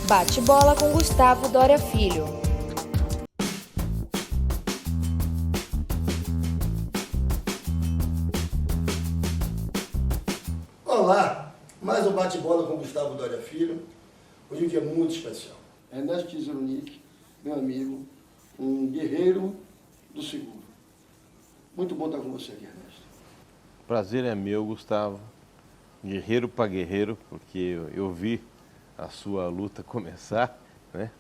Bate-bola com Gustavo Doria Filho. Olá, mais um bate-bola com Gustavo Doria Filho. Hoje é um dia muito especial. Ernesto Kizilnik, meu amigo, um guerreiro do seguro. Muito bom estar com você aqui, Ernesto. Prazer é meu, Gustavo. Guerreiro para guerreiro, porque eu vi a sua luta começar, né?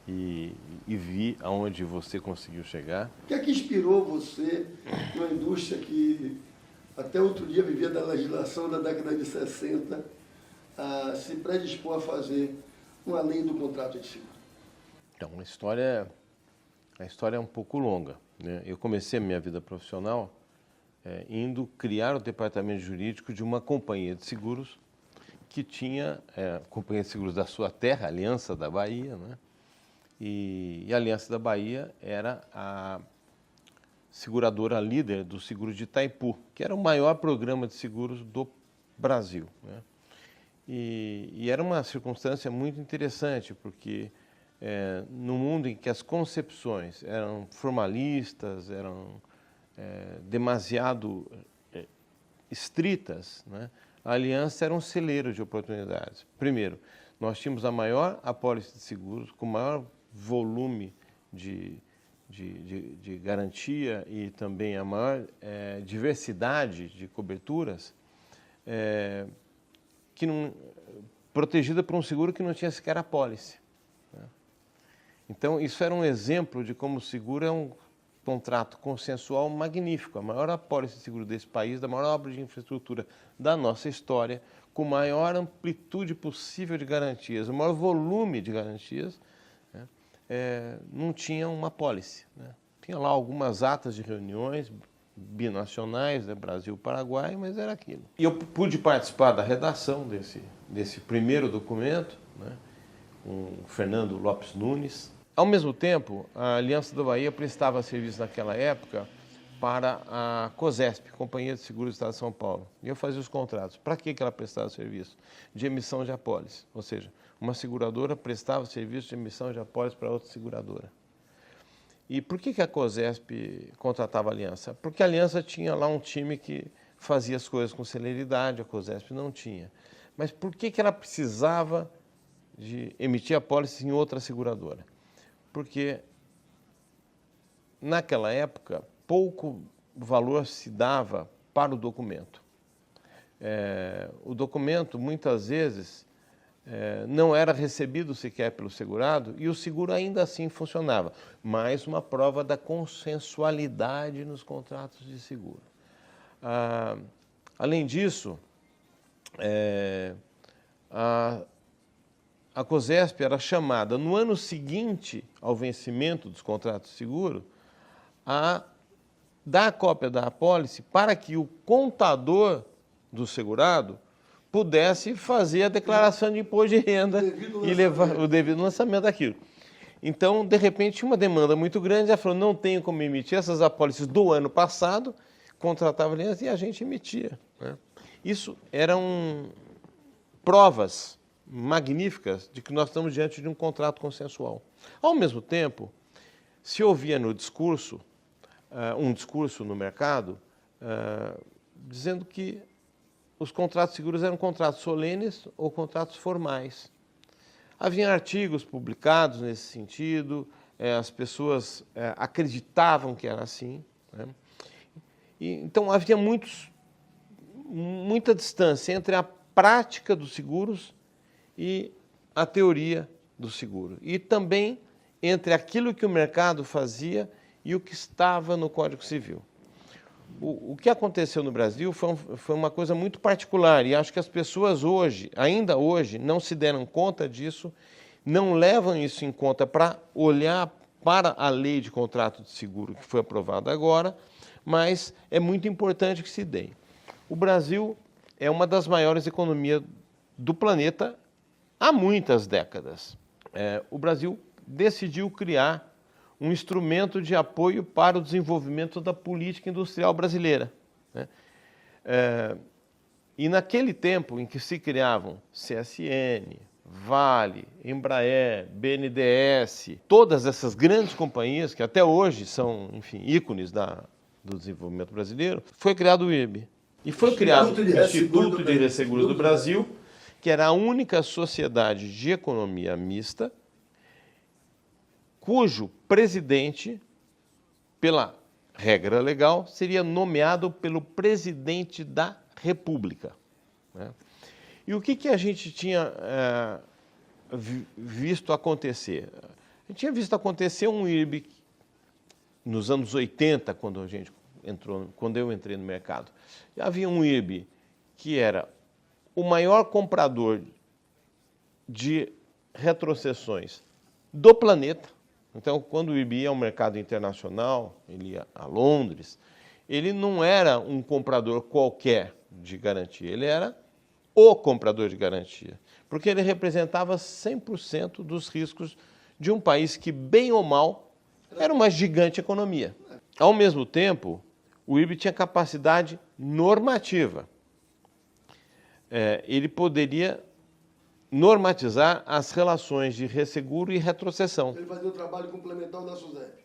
E vi aonde você conseguiu chegar. O que é que inspirou você numa indústria que até outro dia vivia da legislação da década de 60 a se predispor a fazer uma lei do contrato de seguro? Então, a história é um pouco longa, né? Eu comecei a minha vida profissional indo criar o departamento jurídico de uma companhia de seguros que tinha companhia de seguros da sua terra, Aliança da Bahia, né? E a Aliança da Bahia era a seguradora líder do seguro de Itaipu, que era o maior programa de seguros do Brasil, né? E era uma circunstância muito interessante, porque no mundo em que as concepções eram formalistas, eram demasiado estritas, né? A Aliança era um celeiro de oportunidades. Primeiro, nós tínhamos a maior apólice de seguros, com o maior volume de garantia e também a maior diversidade de coberturas, protegida por um seguro que não tinha sequer apólice, né? Então, isso era um exemplo de como o seguro é um contrato consensual magnífico, a maior apólice de seguro desse país, da maior obra de infraestrutura da nossa história, com maior amplitude possível de garantias, o maior volume de garantias, né? Não tinha uma apólice, né? Tinha lá algumas atas de reuniões binacionais, né, Brasil-Paraguai, mas era aquilo. E eu pude participar da redação desse primeiro documento, né, com o Fernando Lopes Nunes. Ao mesmo tempo, a Aliança da Bahia prestava serviço naquela época para a COSESP, Companhia de Seguros do Estado de São Paulo. E eu fazia os contratos. Para que ela prestava serviço? De emissão de apólice. Ou seja, uma seguradora prestava serviço de emissão de apólice para outra seguradora. E por que a COSESP contratava a Aliança? Porque a Aliança tinha lá um time que fazia as coisas com celeridade, a COSESP não tinha. Mas por que ela precisava de emitir apólice em outra seguradora? Porque naquela época pouco valor se dava para o documento. O documento muitas vezes não era recebido sequer pelo segurado e o seguro ainda assim funcionava. Mais uma prova da consensualidade nos contratos de seguro. Além disso, a COSESP era chamada, no ano seguinte ao vencimento dos contratos de seguro, a dar a cópia da apólice para que o contador do segurado pudesse fazer a declaração de imposto de renda e levar o devido lançamento daquilo. Então, de repente, tinha uma demanda muito grande, ela falou, não tenho como emitir essas apólices do ano passado, contratava a Aliança e a gente emitia, né? Isso eram provas magníficas de que nós estamos diante de um contrato consensual. Ao mesmo tempo, se ouvia no discurso, um discurso no mercado, dizendo que os contratos seguros eram contratos solenes ou contratos formais. Havia artigos publicados nesse sentido, as pessoas acreditavam que era assim, né? Então havia muita distância entre a prática dos seguros e a teoria do seguro. E também entre aquilo que o mercado fazia e o que estava no Código Civil. O que aconteceu no Brasil foi uma coisa muito particular e acho que as pessoas hoje, ainda hoje, não se deram conta disso, não levam isso em conta para olhar para a lei de contrato de seguro que foi aprovada agora, mas é muito importante que se dê. O Brasil é uma das maiores economias do planeta há muitas décadas. O Brasil decidiu criar um instrumento de apoio para o desenvolvimento da política industrial brasileira, né? E naquele tempo em que se criavam CSN, Vale, Embraer, BNDES, todas essas grandes companhias que até hoje são, enfim, ícones do desenvolvimento brasileiro, foi criado o IRB. E foi criado o Instituto de Resseguros do Brasil, que era a única sociedade de economia mista, cujo presidente, pela regra legal, seria nomeado pelo presidente da República, né? E o que a gente tinha visto acontecer? A gente tinha visto acontecer um IRB nos anos 80, quando eu entrei no mercado. Havia um IRB que era o maior comprador de retrocessões do planeta. Então, quando o IRB ia ao mercado internacional, ele ia a Londres, ele não era um comprador qualquer de garantia, ele era o comprador de garantia, porque ele representava 100% dos riscos de um país que, bem ou mal, era uma gigante economia. Ao mesmo tempo, o IRB tinha capacidade normativa. Ele poderia normatizar as relações de resseguro e retrocessão. Ele fazia o trabalho complementar da SUSEP.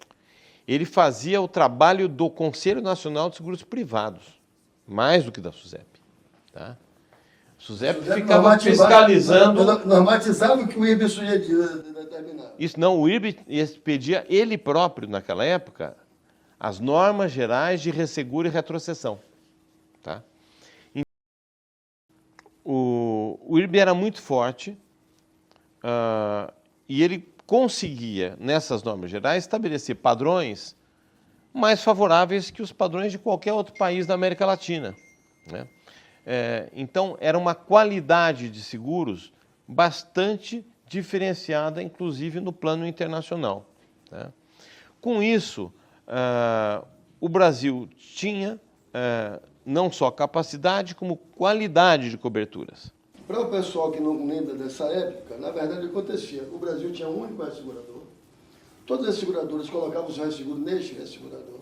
Ele fazia o trabalho do Conselho Nacional de Seguros Privados, mais do que da SUSEP. Tá? A SUSEP ficava fiscalizando... Normatizava o que o IRB ia determinar. Isso não, o IRB expedia ele próprio, naquela época, as normas gerais de resseguro e retrocessão. Tá? O IRB era muito forte e ele conseguia, nessas normas gerais, estabelecer padrões mais favoráveis que os padrões de qualquer outro país da América Latina, né? Então, era uma qualidade de seguros bastante diferenciada, inclusive no plano internacional, tá? Com isso, o Brasil tinha não só capacidade, como qualidade de coberturas. Para o pessoal que não lembra dessa época, na verdade acontecia, o Brasil tinha um único ressegurador, todas as seguradoras colocavam o seu resseguro neste ressegurador,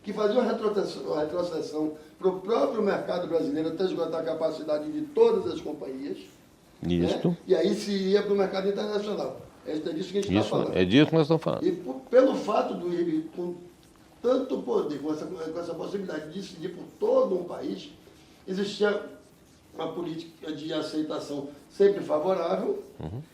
que fazia uma retrocessão para o próprio mercado brasileiro até esgotar a capacidade de todas as companhias. Isso. Né? E aí se ia para o mercado internacional. É disso que a gente está falando. É disso que nós estamos falando. E pelo fato do IRB, com tanto poder, com essa possibilidade de decidir por todo um país, existia uma política de aceitação sempre favorável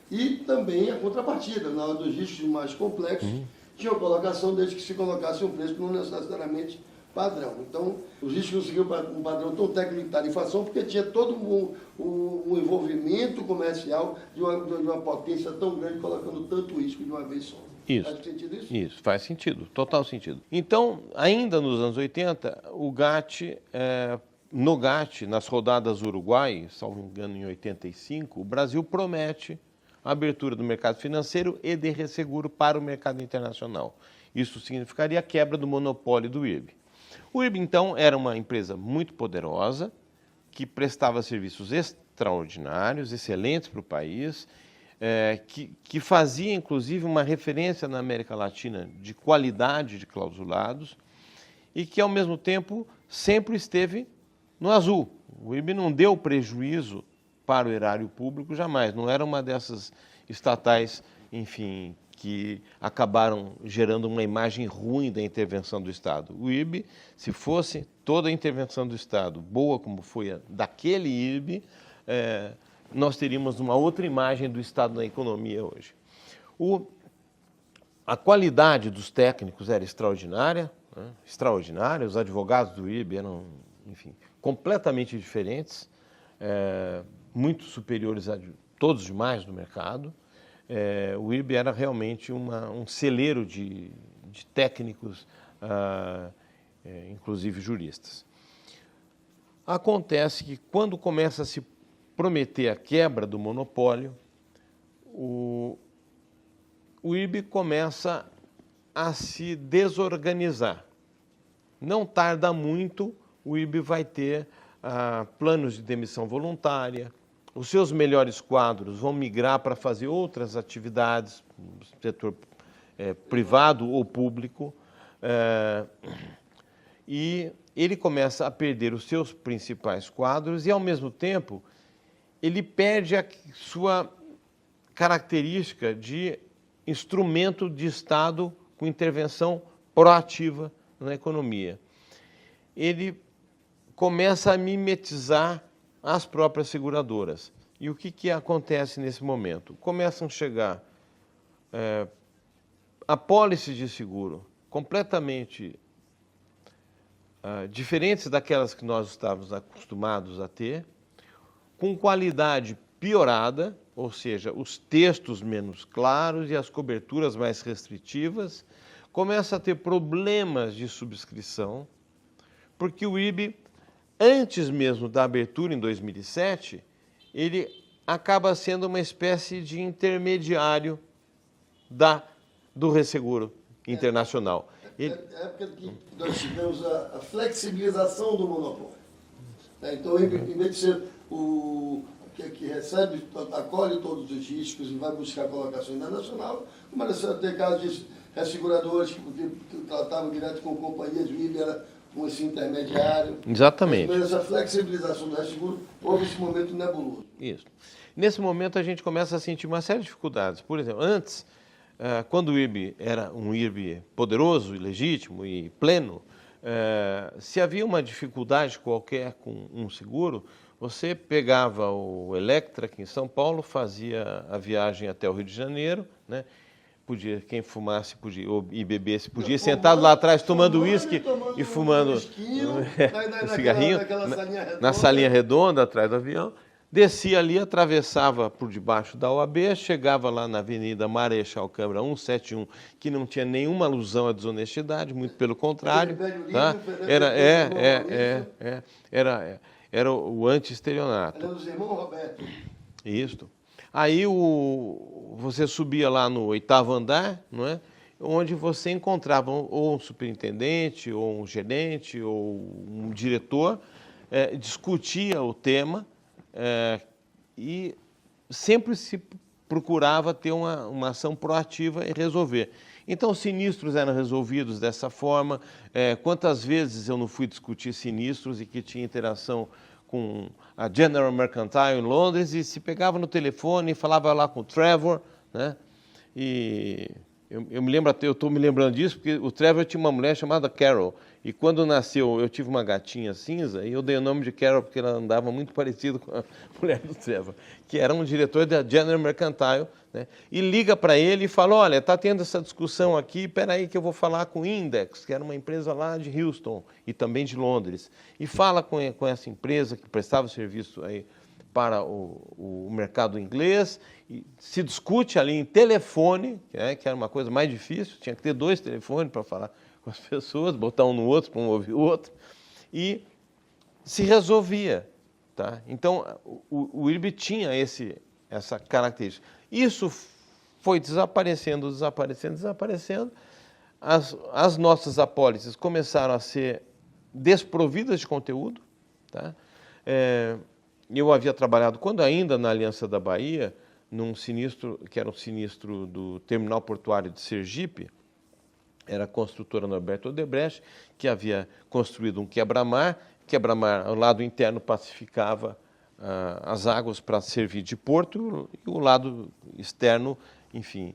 e também a contrapartida. Na hora dos riscos mais complexos, tinha a colocação desde que se colocasse um preço não necessariamente padrão. Então, os riscos não seguiam um padrão tão técnico de tarifação, porque tinha todo um envolvimento comercial de uma potência tão grande, colocando tanto risco de uma vez só. Isso. Faz sentido isso? Isso, faz sentido, total sentido. Então, ainda nos anos 80, o GATT, no GATT, nas rodadas Uruguai, salvo engano em 85, o Brasil promete a abertura do mercado financeiro e de resseguro para o mercado internacional. Isso significaria a quebra do monopólio do IRB. O IRB, então, era uma empresa muito poderosa, que prestava serviços extraordinários, excelentes para o país, que fazia, inclusive, uma referência na América Latina de qualidade de clausulados e que, ao mesmo tempo, sempre esteve no azul. O IRB não deu prejuízo para o erário público jamais, não era uma dessas estatais, enfim, que acabaram gerando uma imagem ruim da intervenção do Estado. O IRB, se fosse toda a intervenção do Estado boa como foi a daquele IRB, nós teríamos uma outra imagem do Estado na economia hoje. A qualidade dos técnicos era extraordinária, né? Extraordinária. Os advogados do IRB eram, enfim, completamente diferentes, muito superiores a todos os demais do mercado. O IRB era realmente um celeiro de técnicos, inclusive juristas. Acontece que quando começa a se prometer a quebra do monopólio, o IRB começa a se desorganizar. Não tarda muito, o IRB vai ter planos de demissão voluntária, os seus melhores quadros vão migrar para fazer outras atividades no setor privado ou público, e ele começa a perder os seus principais quadros e, ao mesmo tempo, ele perde a sua característica de instrumento de Estado com intervenção proativa na economia. Ele começa a mimetizar as próprias seguradoras. E o que acontece nesse momento? Começam a chegar apólices de seguro completamente diferentes daquelas que nós estávamos acostumados a ter, com qualidade piorada, ou seja, os textos menos claros e as coberturas mais restritivas, começa a ter problemas de subscrição, porque o IRB, antes mesmo da abertura em 2007, ele acaba sendo uma espécie de intermediário do resseguro internacional. É a época que nós tivemos a flexibilização do monopólio. Então, em vez de ser o que recebe, acolhe todos os riscos e vai buscar colocação internacional, começou a ter casos de resseguradores que tratavam direto com companhias, o IRB era com esse intermediário. Exatamente. Mas essa flexibilização do resseguro, houve esse momento nebuloso. Isso. Nesse momento a gente começa a sentir uma série de dificuldades. Por exemplo, antes, quando o IRB era um IRB poderoso, legítimo e pleno, se havia uma dificuldade qualquer com um seguro, você pegava o Electra aqui em São Paulo, fazia a viagem até o Rio de Janeiro, né? Podia, quem fumasse podia, e bebesse podia, sentado lá atrás tomando uísque e fumando um cigarrinho na salinha redonda atrás do avião. Descia ali, atravessava por debaixo da OAB, chegava lá na Avenida Marechal Câmara 171, que não tinha nenhuma alusão à desonestidade, muito pelo contrário. Tá? Era o anti-estelionato. Era dos irmãos Roberto. Isso. Aí você subia lá no 8º andar, não é? Onde você encontrava ou um superintendente, ou um gerente, ou um diretor, discutia o tema, e sempre se procurava ter uma ação proativa e resolver. Então, sinistros eram resolvidos dessa forma. Quantas vezes eu não fui discutir sinistros e que tinha interação com a General Mercantile em Londres e se pegava no telefone e falava lá com o Trevor, né? E eu me lembro, eu estou me lembrando disso porque o Trevor tinha uma mulher chamada Carol. E quando nasceu, eu tive uma gatinha cinza e eu dei o nome de Carol porque ela andava muito parecido com a mulher do Trevor, que era um diretor da General Mercantile, né? E liga para ele e fala, olha, está tendo essa discussão aqui, espera aí que eu vou falar com o Index, que era uma empresa lá de Houston e também de Londres. E fala com essa empresa que prestava serviço aí para o mercado inglês, e se discute ali em telefone, que era uma coisa mais difícil, tinha que ter 2 telefones para falar com as pessoas, botar um no outro para um ouvir o outro, e se resolvia. Tá? Então, o IRB tinha essa característica. Isso foi desaparecendo. As nossas apólices começaram a ser desprovidas de conteúdo. Tá? Eu havia trabalhado, quando ainda na Aliança da Bahia, num sinistro, que era um sinistro do Terminal Portuário de Sergipe, era a construtora Norberto Odebrecht, que havia construído um quebra-mar, o lado interno pacificava as águas para servir de porto e o lado externo, enfim,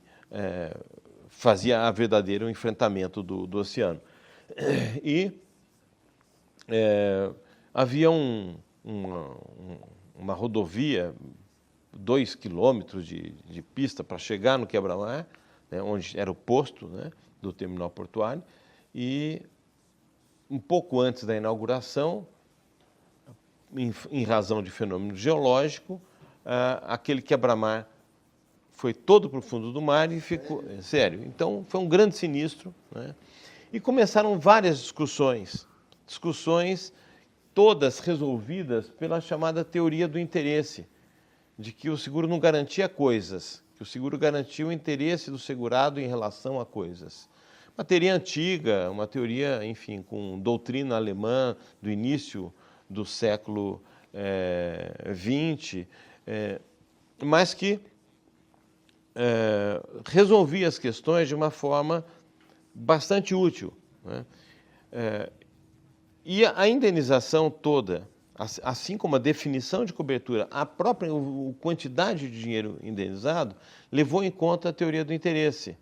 fazia a verdadeiro enfrentamento do oceano. E havia uma rodovia, 2 quilômetros de pista para chegar no quebra-mar, né, onde era o posto, né, do terminal portuário, e um pouco antes da inauguração, em razão de fenômeno geológico, aquele quebra-mar foi todo para o fundo do mar e ficou... Sério. Então, foi um grande sinistro, né? E começaram várias discussões todas resolvidas pela chamada teoria do interesse, de que o seguro não garantia coisas, que o seguro garantia o interesse do segurado em relação a coisas. Uma teoria antiga, uma teoria, enfim, com doutrina alemã do início do século XX, mas que resolvia as questões de uma forma bastante útil, né? E a indenização toda assim como a definição de cobertura, a própria quantidade de dinheiro indenizado levou em conta a teoria do interesse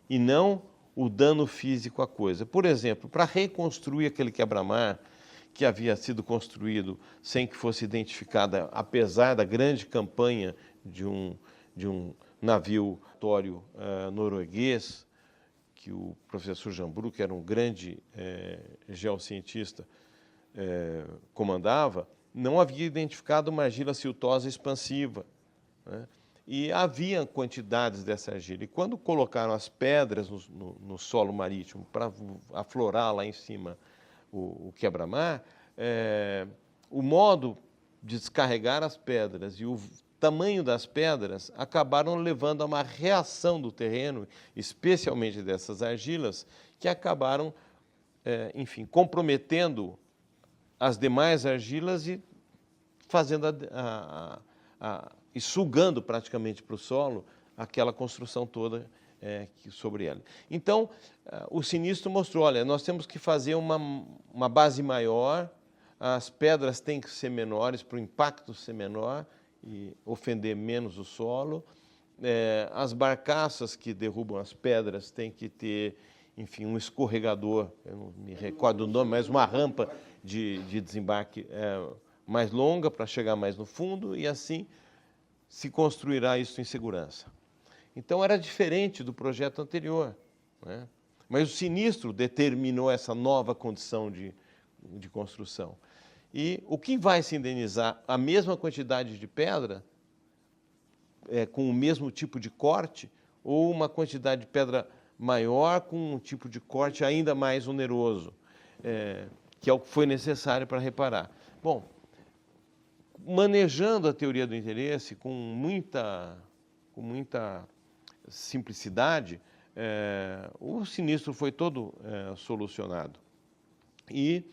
e não o dano físico à coisa. Por exemplo, para reconstruir aquele quebra-mar que havia sido construído sem que fosse identificada, apesar da grande campanha de um navio norueguês, que o professor Jambru, que era um grande geocientista, comandava, não havia identificado uma argila siltosa expansiva, né? E havia quantidades dessa argila. E quando colocaram as pedras no solo marítimo para aflorar lá em cima o quebra-mar, o modo de descarregar as pedras e o tamanho das pedras acabaram levando a uma reação do terreno, especialmente dessas argilas, que acabaram, enfim, comprometendo as demais argilas e fazendo e sugando praticamente para o solo aquela construção toda sobre ela. Então, o sinistro mostrou, olha, nós temos que fazer uma base maior, as pedras têm que ser menores para o impacto ser menor e ofender menos o solo, as barcaças que derrubam as pedras têm que ter, enfim, um escorregador, eu não me recordo o nome, mas uma rampa de desembarque mais longa para chegar mais no fundo e assim se construirá isso em segurança. Então era diferente do projeto anterior, né? Mas o sinistro determinou essa nova condição de construção. E o que vai se indenizar? A mesma quantidade de pedra, com o mesmo tipo de corte, ou uma quantidade de pedra maior com um tipo de corte ainda mais oneroso, que é o que foi necessário para reparar. Bom, manejando a teoria do interesse com muita simplicidade, o sinistro foi todo solucionado. E,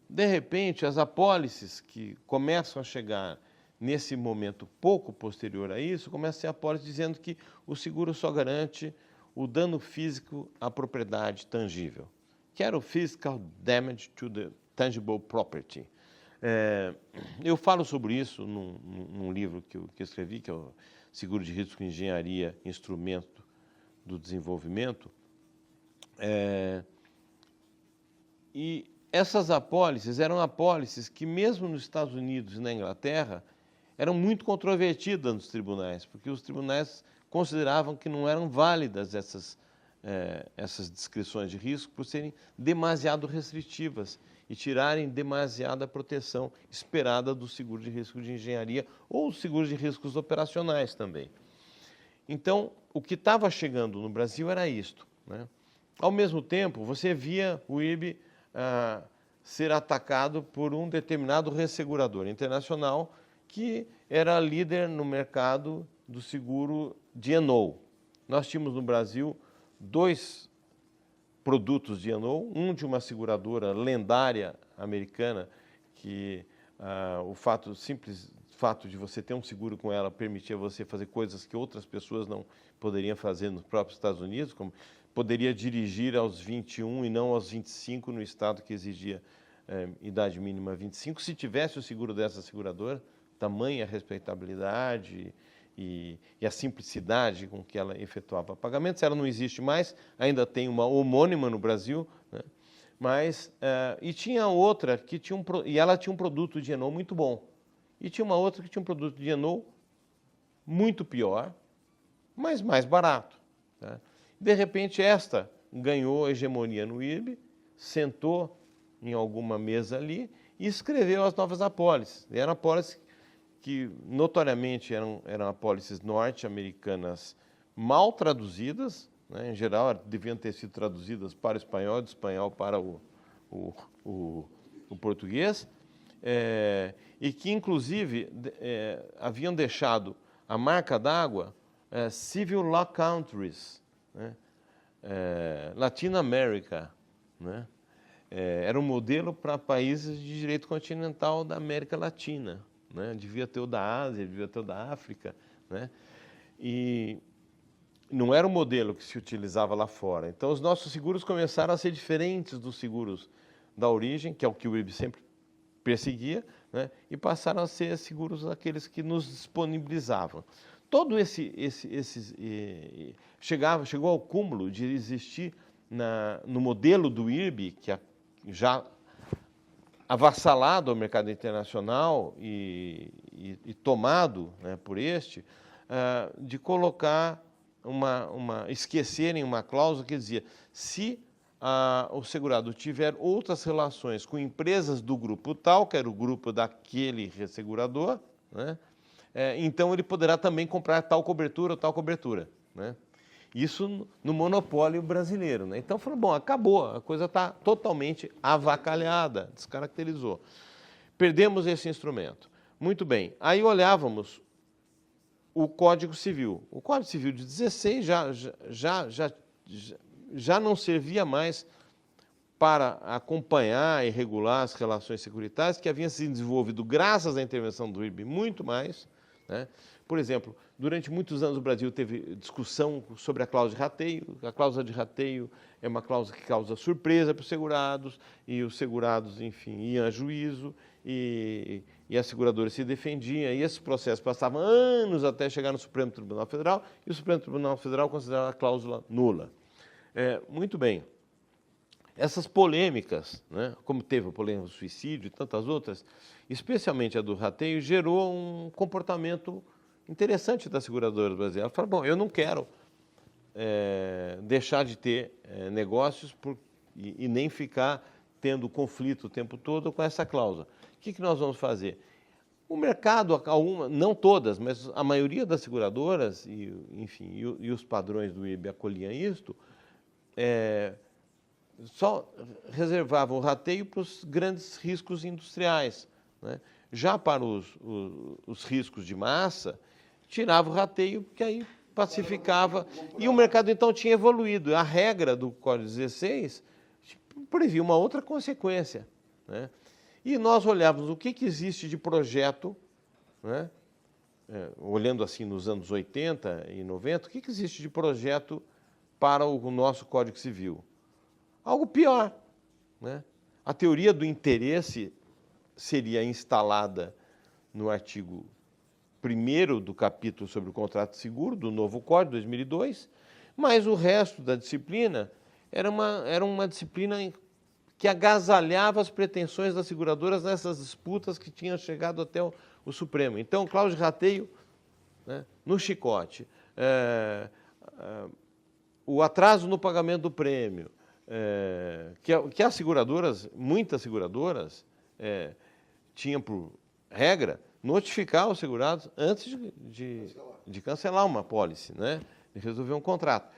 de repente, as apólices que começam a chegar nesse momento pouco posterior a isso, começa a ser apólice dizendo que o seguro só garante o dano físico à propriedade tangível, que era o Physical Damage to the Tangible Property. Eu falo sobre isso num livro que eu escrevi, que é o Seguro de Risco, Engenharia, Instrumento do Desenvolvimento. E essas apólices eram apólices que, mesmo nos Estados Unidos e na Inglaterra, eram muito controvertidas nos tribunais, porque os tribunais consideravam que não eram válidas essas descrições de risco por serem demasiado restritivas e tirarem demasiada proteção esperada do seguro de risco de engenharia ou do seguro de riscos operacionais também. Então, o que estava chegando no Brasil era isto, né? Ao mesmo tempo, você via o IRB ser atacado por um determinado ressegurador internacional que era líder no mercado do seguro D&O. Nós tínhamos no Brasil 2 produtos de D&O, um de uma seguradora lendária americana, que o simples fato de você ter um seguro com ela permitia você fazer coisas que outras pessoas não poderiam fazer nos próprios Estados Unidos, como poderia dirigir aos 21 e não aos 25 no estado que exigia idade mínima 25, se tivesse o seguro dessa seguradora, tamanha respeitabilidade e a simplicidade com que ela efetuava pagamentos. Ela não existe mais, ainda tem uma homônima no Brasil, né? Mas, e tinha outra que e ela tinha um produto de D&O muito bom. E tinha uma outra que tinha um produto de D&O muito pior, mas mais barato, tá? De repente, esta ganhou hegemonia no IRB, sentou em alguma mesa ali e escreveu as novas apólices. E eram apólices que notoriamente eram apólices norte-americanas mal traduzidas, né? Em geral deviam ter sido traduzidas para o espanhol, do espanhol para o português, e que inclusive haviam deixado a marca d'água Civil Law Countries, né? Latin America, né? Era um modelo para países de direito continental da América Latina, né? Devia ter o da Ásia, devia ter o da África, né? E não era um modelo que se utilizava lá fora. Então, os nossos seguros começaram a ser diferentes dos seguros da origem, que é o que o IRB sempre perseguia, né, e passaram a ser seguros aqueles que nos disponibilizavam. Todo chegou ao cúmulo de existir no modelo do IRB, que já avassalado ao mercado internacional e tomado, né, por este, de colocar esquecerem uma cláusula que dizia: se o segurado tiver outras relações com empresas do grupo tal, que era o grupo daquele ressegurador, né, então ele poderá também comprar tal cobertura ou tal cobertura, né? Isso no monopólio brasileiro, né? Então, falou, bom, acabou, a coisa está totalmente avacalhada, descaracterizou. Perdemos esse instrumento. Muito bem, aí olhávamos o Código Civil. O Código Civil de 16 já não servia mais para acompanhar e regular as relações securitárias, que haviam se desenvolvido graças à intervenção do IRB muito mais, né? Por exemplo, durante muitos anos o Brasil teve discussão sobre a cláusula de rateio. A cláusula de rateio é uma cláusula que causa surpresa para os segurados, e os segurados, enfim, iam a juízo, e as seguradoras se defendiam, e esses processos passavam anos até chegar no Supremo Tribunal Federal, e o Supremo Tribunal Federal considerava a cláusula nula. Muito bem. Essas polêmicas, né, como teve o polêmica do suicídio e tantas outras, especialmente a do rateio, gerou um comportamento interessante da seguradora brasileira. Ela falou, bom, eu não quero deixar de ter negócios e nem ficar tendo conflito o tempo todo com essa cláusula. O que nós vamos fazer? O mercado, não todas, mas a maioria das seguradoras, e os padrões do IRB acolhiam isto, só reservavam o rateio para os grandes riscos industriais, né? Já para os riscos de massa, tirava o rateio, porque aí pacificava. E o mercado, então, tinha evoluído. A regra do Código 16 previa uma outra consequência, né? E nós olhávamos o que existe de projeto, né? Olhando assim nos anos 80 e 90, o que existe de projeto para o nosso Código Civil? Algo pior, né? A teoria do interesse seria instalada no artigo 1º do capítulo sobre o contrato de seguro, do novo Código, 2002, mas o resto da disciplina era uma disciplina que agasalhava as pretensões das seguradoras nessas disputas que tinham chegado até o Supremo. Então, cláusula de rateio, né, no chicote, o atraso no pagamento do prêmio, que as seguradoras, muitas seguradoras, tinham por regra notificar os segurados antes de cancelar uma apólice, né? De resolver um contrato.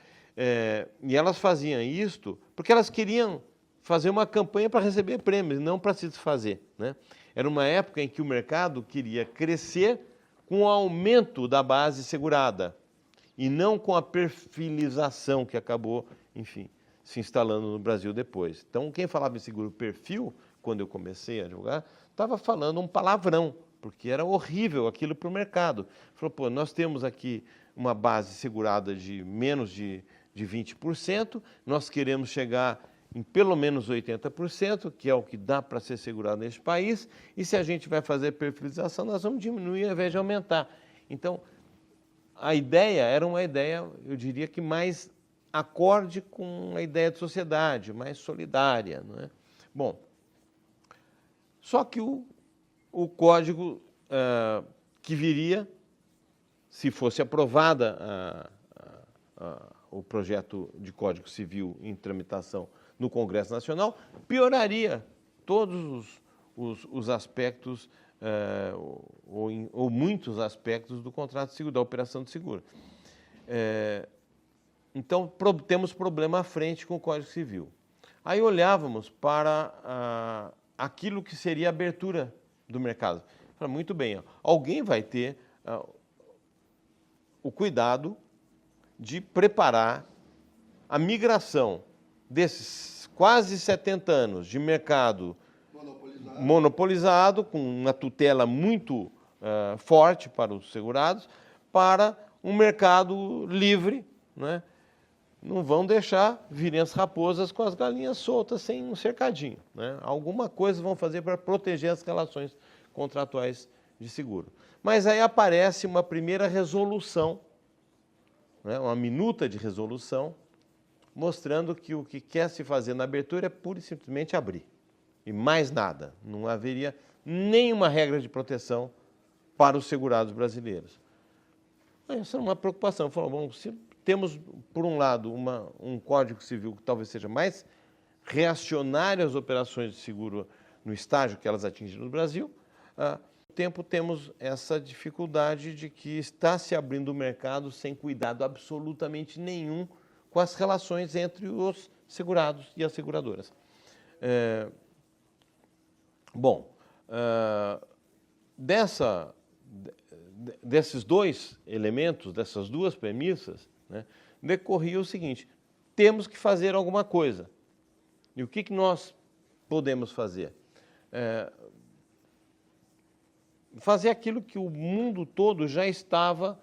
E elas faziam isto porque elas queriam fazer uma campanha para receber prêmios, não para se desfazer, né? Era uma época em que o mercado queria crescer com o aumento da base segurada e não com a perfilização que acabou, enfim, se instalando no Brasil depois. Então, quem falava em seguro perfil, quando eu comecei a advogar, estava falando um palavrão, porque era horrível aquilo para o mercado. Falou, pô, nós temos aqui uma base segurada de menos de 20%, nós queremos chegar em pelo menos 80%, que é o que dá para ser segurado neste país, e se a gente vai fazer perfilização, nós vamos diminuir ao invés de aumentar. Então, a ideia era uma ideia, eu diria que mais acorde com a ideia de sociedade, mais solidária, não é? Bom, só que o código que viria, se fosse aprovada o projeto de Código Civil em tramitação no Congresso Nacional, pioraria todos os aspectos, ou muitos aspectos do contrato de seguro, da operação de seguro. Então, temos problema à frente com o Código Civil. Aí olhávamos para aquilo que seria a abertura do mercado. Muito bem, alguém vai ter o cuidado de preparar a migração desses quase 70 anos de mercado monopolizado com uma tutela muito forte para os segurados, para um mercado livre, né? não vão deixar virem as raposas com as galinhas soltas sem um cercadinho, né? Alguma coisa vão fazer para proteger as relações contratuais de seguro. Mas aí aparece uma primeira resolução, né, uma minuta de resolução, mostrando que o que quer se fazer na abertura é pura e simplesmente abrir. E mais nada. Não haveria nenhuma regra de proteção para os segurados brasileiros. Essa é uma preocupação. Falou, bom, se temos, por um lado, um Código Civil que talvez seja mais reacionário às operações de seguro no estágio que elas atingem no Brasil, ao tempo temos essa dificuldade de que está se abrindo o mercado sem cuidado absolutamente nenhum com as relações entre os segurados e as seguradoras. Desses dois elementos, dessas duas premissas, né, decorria o seguinte: temos que fazer alguma coisa. E o que nós podemos fazer? Fazer aquilo que o mundo todo já estava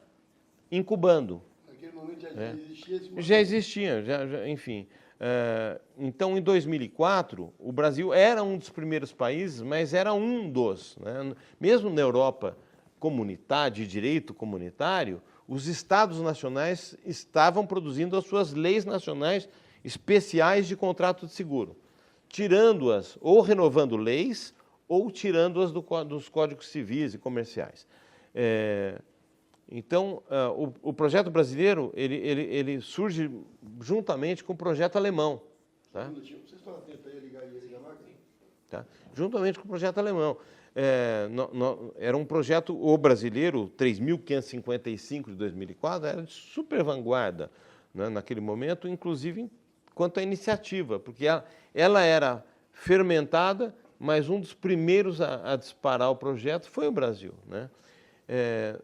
incubando. Naquele momento já existia esse movimento. Já existia, enfim. Então, em 2004, o Brasil era um dos primeiros países, mas era um dos, né? Mesmo na Europa comunitária, de direito comunitário, os estados nacionais estavam produzindo as suas leis nacionais especiais de contrato de seguro, tirando-as ou renovando leis ou tirando-as dos códigos civis e comerciais. Então, o projeto brasileiro ele surge juntamente com o projeto alemão. Tá? Vocês estão atentos aí a ligar a máquina? Tá? Juntamente com o projeto alemão. Era um projeto, o brasileiro, 3.555 de 2004, era de super vanguarda, né, naquele momento, inclusive quanto à iniciativa, porque ela era fermentada, mas um dos primeiros a disparar o projeto foi o Brasil, né?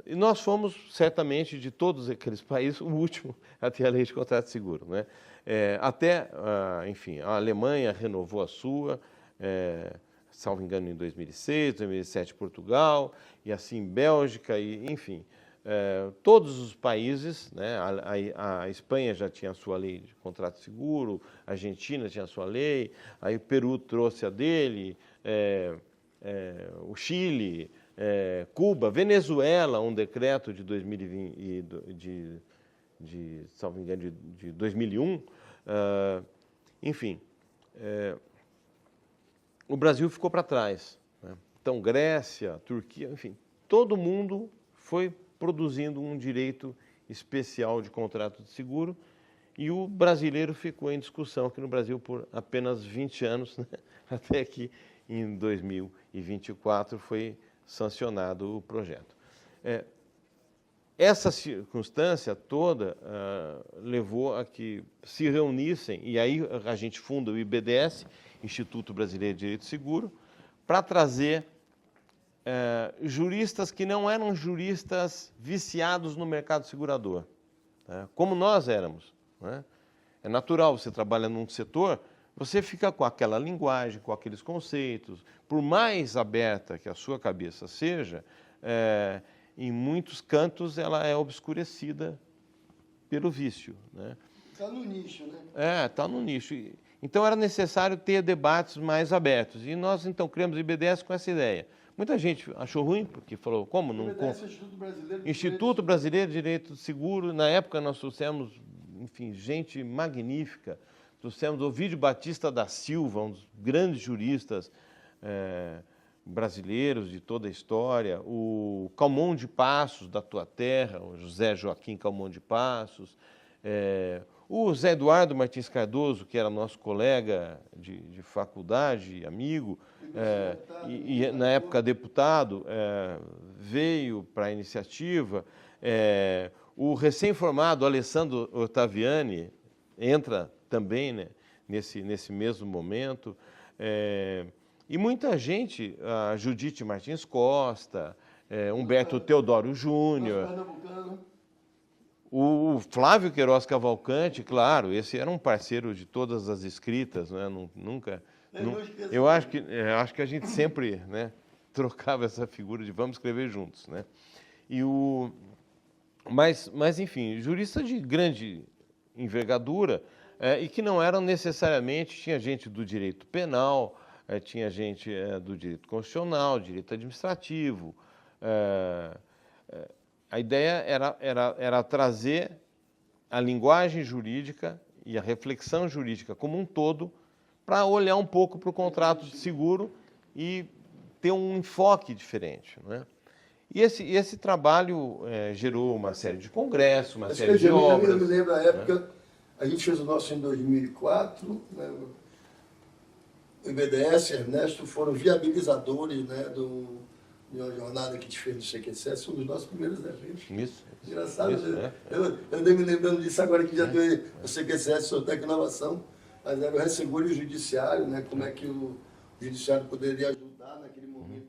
E nós fomos, certamente, de todos aqueles países, o último a ter a lei de contrato de seguro, né? Enfim, a Alemanha renovou a sua, salvo engano, em 2006, 2007 Portugal, e assim Bélgica, e, enfim, todos os países, né? A Espanha já tinha a sua lei de contrato de seguro, a Argentina tinha a sua lei, aí o Peru trouxe a dele, o Chile, Cuba, Venezuela, um decreto de 2020, salvo engano, de 2001, enfim, o Brasil ficou para trás, né? Então, Grécia, Turquia, enfim, todo mundo foi produzindo um direito especial de contrato de seguro e o brasileiro ficou em discussão aqui no Brasil por apenas 20 anos, né? Até que em 2024 foi sancionado o projeto. Essa circunstância toda levou a que se reunissem, e aí a gente funda o IBDS, Instituto Brasileiro de Direito Seguro, para trazer juristas que não eram juristas viciados no mercado segurador, tá? Como nós éramos, né? É natural, você trabalha num setor, você fica com aquela linguagem, com aqueles conceitos, por mais aberta que a sua cabeça seja, em muitos cantos ela é obscurecida pelo vício, né? Está no nicho, né? Está no nicho. Então era necessário ter debates mais abertos. E nós, então, criamos o IBDS com essa ideia. Muita gente achou ruim, porque falou, como não... IBDS, Instituto Brasileiro de Direito Seguro. Na época nós trouxemos, enfim, gente magnífica. Trouxemos o Ovídio Batista da Silva, um dos grandes juristas brasileiros de toda a história, o Calmon de Passos, da tua terra, o José Joaquim Calmon de Passos, o Zé Eduardo Martins Cardoso, que era nosso colega de faculdade, amigo, e na época deputado, veio para a iniciativa. O recém-formado Alessandro Ottaviani entra também, né, nesse mesmo momento. E muita gente, a Judite Martins Costa, Humberto Teodoro Júnior, o Flávio Queiroz Cavalcante, claro, esse era um parceiro de todas as escritas, né? Eu acho que a gente sempre, né, trocava essa figura de vamos escrever juntos, né? Mas enfim, jurista de grande envergadura e que não eram necessariamente, tinha gente do direito penal, tinha gente do direito constitucional, direito administrativo. A ideia era trazer a linguagem jurídica e a reflexão jurídica como um todo para olhar um pouco para o contrato de seguro e ter um enfoque diferente, não é? E esse trabalho gerou uma série de congressos, uma série de obras. Eu me lembro da época, a gente fez o nosso em 2004, né? O IBDS e Ernesto foram viabilizadores, né, de uma jornada que a gente fez no CQCS, um dos nossos primeiros eventos. Isso. Engraçado, isso, né? Eu andei me lembrando disso agora que já tem o CQCS, Sorteio e Inovação, mas era o Resseguro e o Judiciário, né? Como é que o Judiciário poderia ajudar naquele momento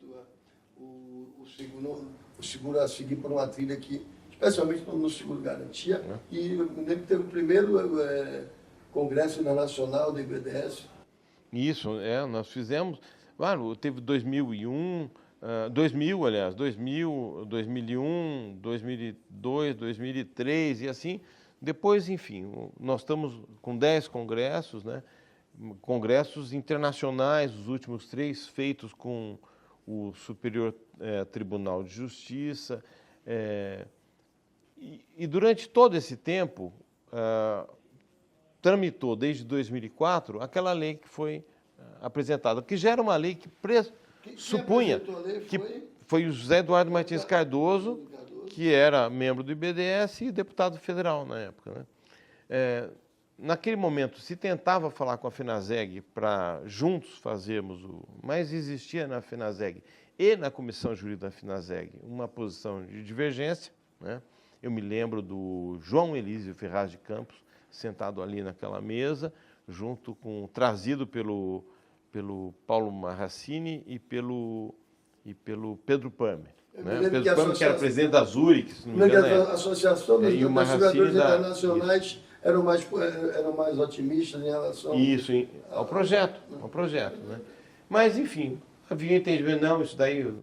o seguro a seguir por uma trilha que, especialmente no seguro garantia. E eu me lembro que teve o primeiro congresso internacional do IBDS. Isso, nós fizemos, claro, teve 2001, 2000, aliás, 2000, 2001, 2002, 2003 e assim. Depois, enfim, nós estamos com 10 congressos, né? Congressos internacionais, os últimos 3 feitos com o Superior Tribunal de Justiça. E durante todo esse tempo, tramitou desde 2004 aquela lei que foi apresentada, que já era uma lei que supunha que foi o José Eduardo Martins Cardoso, que era membro do IBDS e deputado federal na época, né? Naquele momento se tentava falar com a FENASEG para juntos fazermos mas existia na FENASEG e na Comissão Jurídica da FENASEG uma posição de divergência, né? Eu me lembro do João Elísio Ferraz de Campos sentado ali naquela mesa, trazido pelo Paulo Marracini e pelo Pedro Pamer. Né? O Pedro Pamer, que era presidente da Zurich, se não me engano. A Associação dos Seguradores Internacionais eram mais otimistas em relação ao projeto. Né? Mas, enfim, havia entendimento, não, isso daí,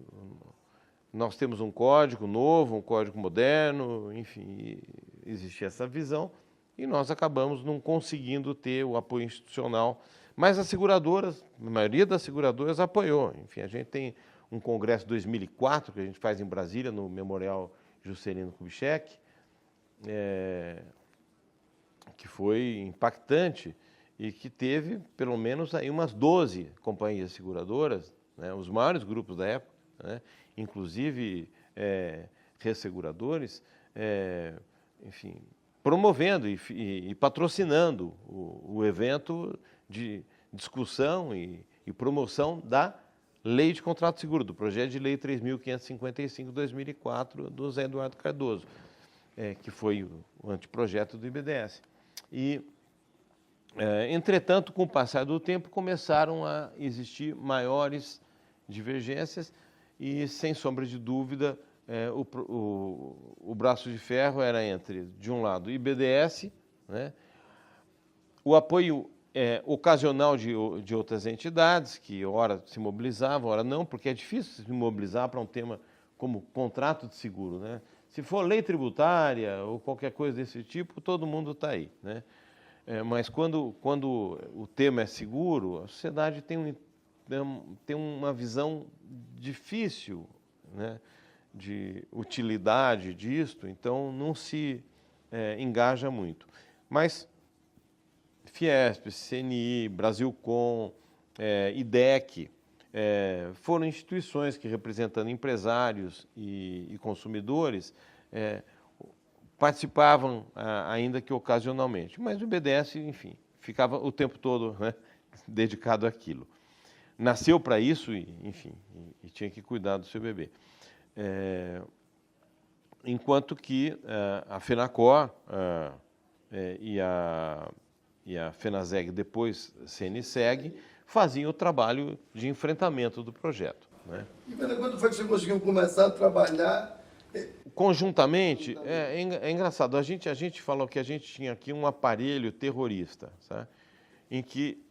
nós temos um código novo, um código moderno, enfim, existia essa visão, e nós acabamos não conseguindo ter o apoio institucional. Mas as seguradoras, a maioria das seguradoras apoiou. Enfim, a gente tem um congresso 2004, que a gente faz em Brasília, no Memorial Juscelino Kubitschek, que foi impactante e que teve pelo menos aí umas 12 companhias seguradoras, né, os maiores grupos da época, né, inclusive resseguradores, enfim, promovendo e patrocinando o evento de discussão e promoção da Lei de Contrato Seguro, do projeto de lei 3.555 de 2004 do Zé Eduardo Cardoso, que foi o anteprojeto do IBDS. E, entretanto, com o passar do tempo, começaram a existir maiores divergências e, sem sombra de dúvida, o braço de ferro era entre, de um lado, o IBDS, né, o apoio ocasional de outras entidades, que ora se mobilizavam, ora não, porque é difícil se mobilizar para um tema como contrato de seguro, né? Se for lei tributária ou qualquer coisa desse tipo, todo mundo está aí, né? Mas quando o tema é seguro, a sociedade tem uma visão difícil, né, de utilidade disto, então não se engaja muito. Mas Fiesp, CNI, Brasilcom, IDEC, foram instituições que, representando empresários e consumidores, participavam, ainda que ocasionalmente. Mas o IBDS, enfim, ficava o tempo todo, né, dedicado àquilo. Nasceu para isso enfim, e tinha que cuidar do seu bebê. Enquanto que a FENACOR e a FENASEG, depois CNSEG, faziam o trabalho de enfrentamento do projeto, né? E quando foi que você conseguiu começar a trabalhar? Conjuntamente, é engraçado, a gente falou que a gente tinha aqui um aparelho terrorista, sabe? Em que,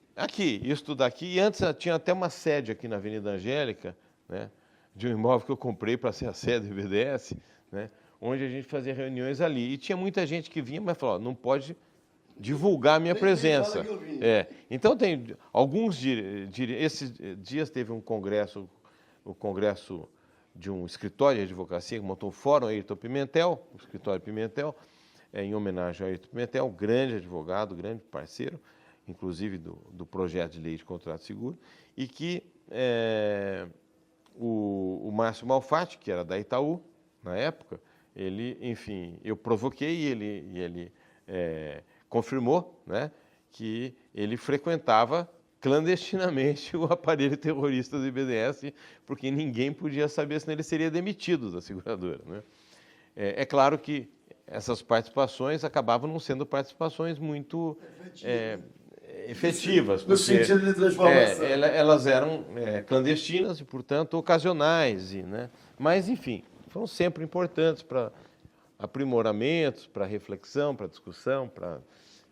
isso daqui, e antes tinha até uma sede aqui na Avenida Angélica, né, de um imóvel que eu comprei para ser a sede do IBDS, né, onde a gente fazia reuniões ali. E tinha muita gente que vinha, mas falou, não pode divulgar a minha Nem presença. fala que eu vim. Então, tem alguns esses dias teve um congresso, o congresso de um escritório de advocacia, que montou um fórum, Ayrton Pimentel, o escritório Pimentel, em homenagem ao Ayrton Pimentel, grande advogado, grande parceiro, inclusive do projeto de lei de contrato seguro, e que o Márcio Malfatti, que era da Itaú, na época, ele, enfim, eu provoquei e ele confirmou, né, que ele frequentava clandestinamente o aparelho terrorista do BNDES, porque ninguém podia saber, senão ele seria demitido da seguradora, né? É claro que essas participações acabavam não sendo participações muito efetivas. No sentido de transformação. Elas eram clandestinas e, portanto, ocasionais. Né? Mas, enfim, foram sempre importantes para aprimoramentos, para reflexão, para discussão, para,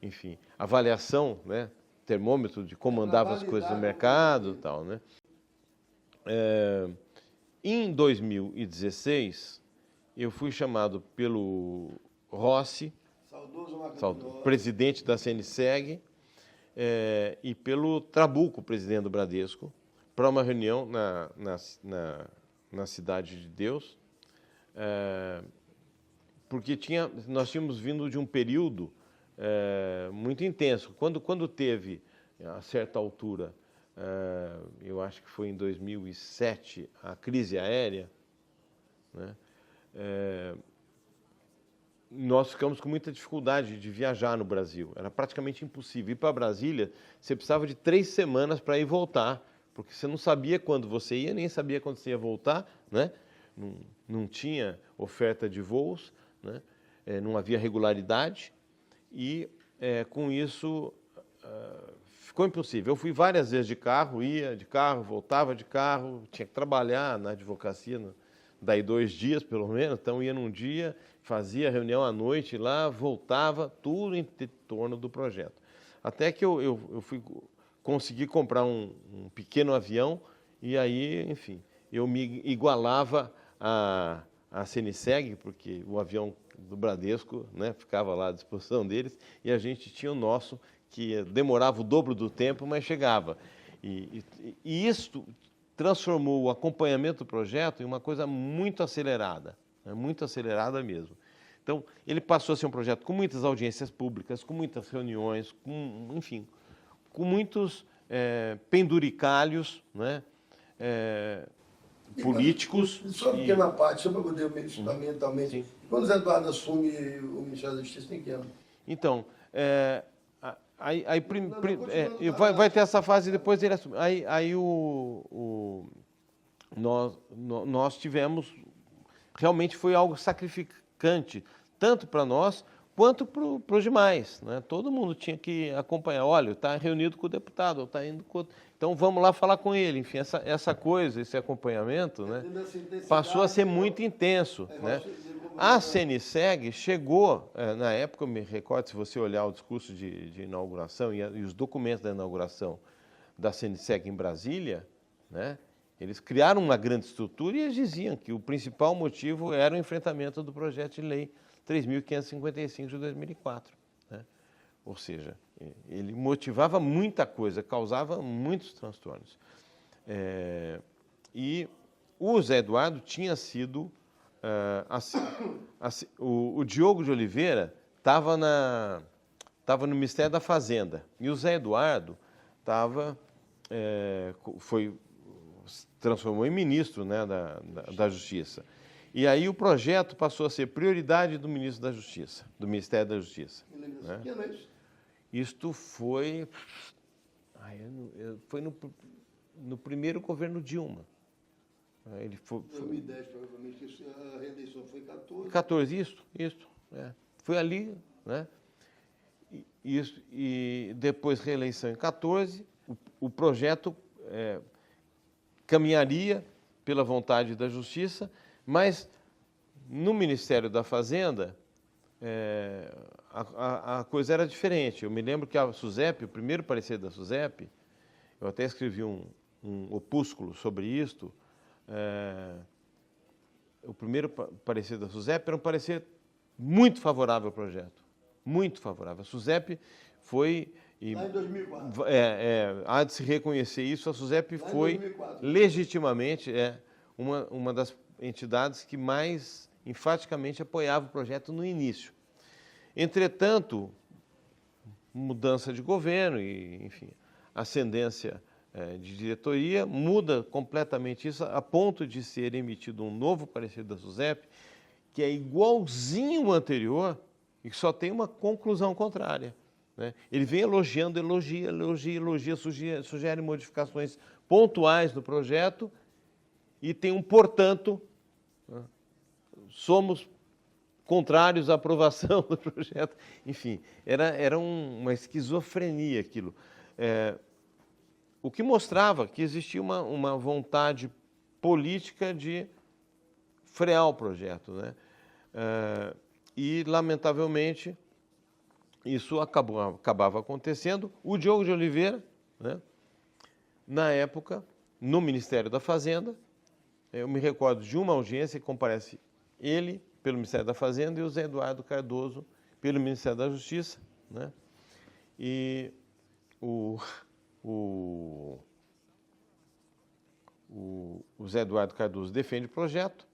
enfim, avaliação, né? Termômetro de como andavam as coisas no mercado e tal. Né? Em 2016, eu fui chamado pelo Rossi, presidente da CNSEG, e pelo Trabuco, presidente do Bradesco, para uma reunião na Cidade de Deus, porque nós tínhamos vindo de um período muito intenso. Quando teve, a certa altura, eu acho que foi em 2007, a crise aérea, né? Nós ficamos com muita dificuldade de viajar no Brasil. Era praticamente impossível. Ir para Brasília, você precisava de 3 semanas para ir e voltar, porque você não sabia quando você ia, nem sabia quando você ia voltar, né? Não tinha oferta de voos, né? Não havia regularidade, e com isso ficou impossível. Eu fui várias vezes de carro, ia de carro, voltava de carro, tinha que trabalhar na advocacia, daí 2 dias pelo menos, então ia num dia, fazia reunião à noite lá, voltava, tudo em torno do projeto. Até que eu consegui comprar um pequeno avião e aí, enfim, eu me igualava à CNSEG, porque o avião do Bradesco, né, ficava lá à disposição deles, e a gente tinha o nosso, que demorava o dobro do tempo, mas chegava. E isso transformou o acompanhamento do projeto em uma coisa muito acelerada, né? Muito acelerada mesmo. Então, ele passou a ser um projeto com muitas audiências públicas, com muitas reuniões, enfim, com muitos penduricalhos, né? Políticos. Só uma pequena parte, só para poder mencionar mentalmente. Quando o Zé Eduardo assume o Ministério da Justiça, tem que ano? Então, vai ter essa fase depois dele assumir. Nós tivemos, realmente foi algo sacrificante, tanto para nós quanto para os demais, né? Todo mundo tinha que acompanhar. Olha, está reunido com o deputado, está indo com outro. Então vamos lá falar com ele. Enfim, essa coisa, esse acompanhamento, né, passou a ser muito intenso, né? A CNSEG chegou, na época, eu me recordo, se você olhar o discurso de inauguração e os documentos da inauguração da CNSEG em Brasília, né, eles criaram uma grande estrutura e eles diziam que o principal motivo era o enfrentamento do projeto de lei 3.555 de 2004. Né? Ou seja, ele motivava muita coisa, causava muitos transtornos. E o Zé Eduardo tinha sido... o Diogo de Oliveira estava no Ministério da Fazenda e o Zé Eduardo transformou em ministro, né, da Justiça. E aí o projeto passou a ser prioridade do ministro da Justiça, do Ministério da Justiça. Né? Isto foi no primeiro governo Dilma. Ele foi 2010, provavelmente, a reeleição foi 14. 14, isso. Foi ali, né? E depois reeleição em 14, o projeto caminharia pela vontade da Justiça, mas no Ministério da Fazenda a coisa era diferente. Eu me lembro que a SUSEP, o primeiro parecer da SUSEP, eu até escrevi um opúsculo sobre isto. O primeiro parecer da SUSEP era um parecer muito favorável ao projeto. muito favorável. A SUSEP foi... Lá em 2004. Há de se reconhecer isso, a SUSEP Lá em foi 2004. legitimamente uma das entidades que mais enfaticamente apoiava o projeto no início. Entretanto, mudança de governo e, enfim, ascendência de diretoria, muda completamente isso, a ponto de ser emitido um novo parecer da SUSEP, que é igualzinho ao anterior e que só tem uma conclusão contrária, né? Ele vem elogiando, elogia, sugere modificações pontuais no projeto e tem um portanto, né? Somos contrários à aprovação do projeto. Enfim, era uma esquizofrenia aquilo. O que mostrava que existia uma vontade política de frear o projeto, né? E, lamentavelmente, isso acabava acontecendo. O Diogo de Oliveira, né, na época, no Ministério da Fazenda, eu me recordo de uma audiência que comparece ele pelo Ministério da Fazenda e o Zé Eduardo Cardoso pelo Ministério da Justiça, né? E o Zé Eduardo Cardoso defende o projeto,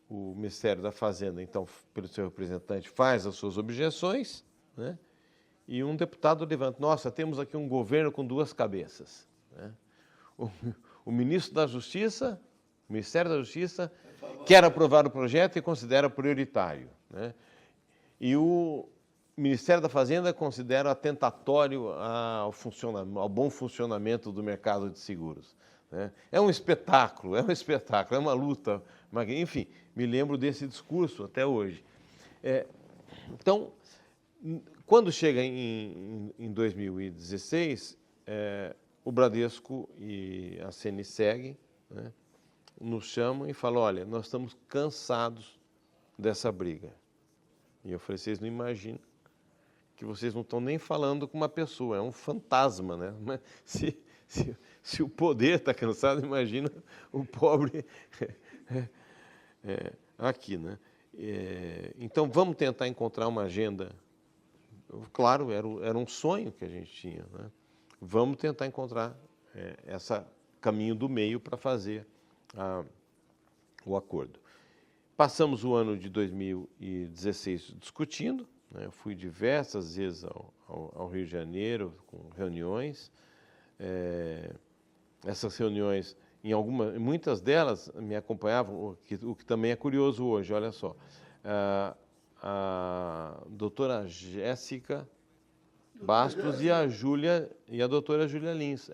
o Ministério da Fazenda, então, pelo seu representante, faz as suas objeções, né? E um deputado levanta: nossa, temos aqui um governo com duas cabeças, né? O ministro da Justiça, o Ministério da Justiça, quer aprovar o projeto e considera prioritário, né? E o Ministério da Fazenda considera atentatório ao bom funcionamento do mercado de seguros, né? É um espetáculo, é uma luta. Enfim, me lembro desse discurso até hoje. Então, quando chega em 2016, o Bradesco e a CNSEG, né, nos chamam e falam: olha, nós estamos cansados dessa briga. E eu falei: vocês não imaginam que vocês não estão nem falando com uma pessoa, é um fantasma, né? Mas se o poder está cansado, imagina o pobre aqui, né? Então, vamos tentar encontrar uma agenda. Claro, era um sonho que a gente tinha, né? Vamos tentar encontrar esse caminho do meio para fazer o acordo. Passamos o ano de 2016 discutindo, né? Eu fui diversas vezes ao Rio de Janeiro com reuniões. Essas reuniões, em muitas delas me acompanhavam, o que também é curioso hoje, olha só, a doutora Jéssica Bastos e a doutora Júlia Lins,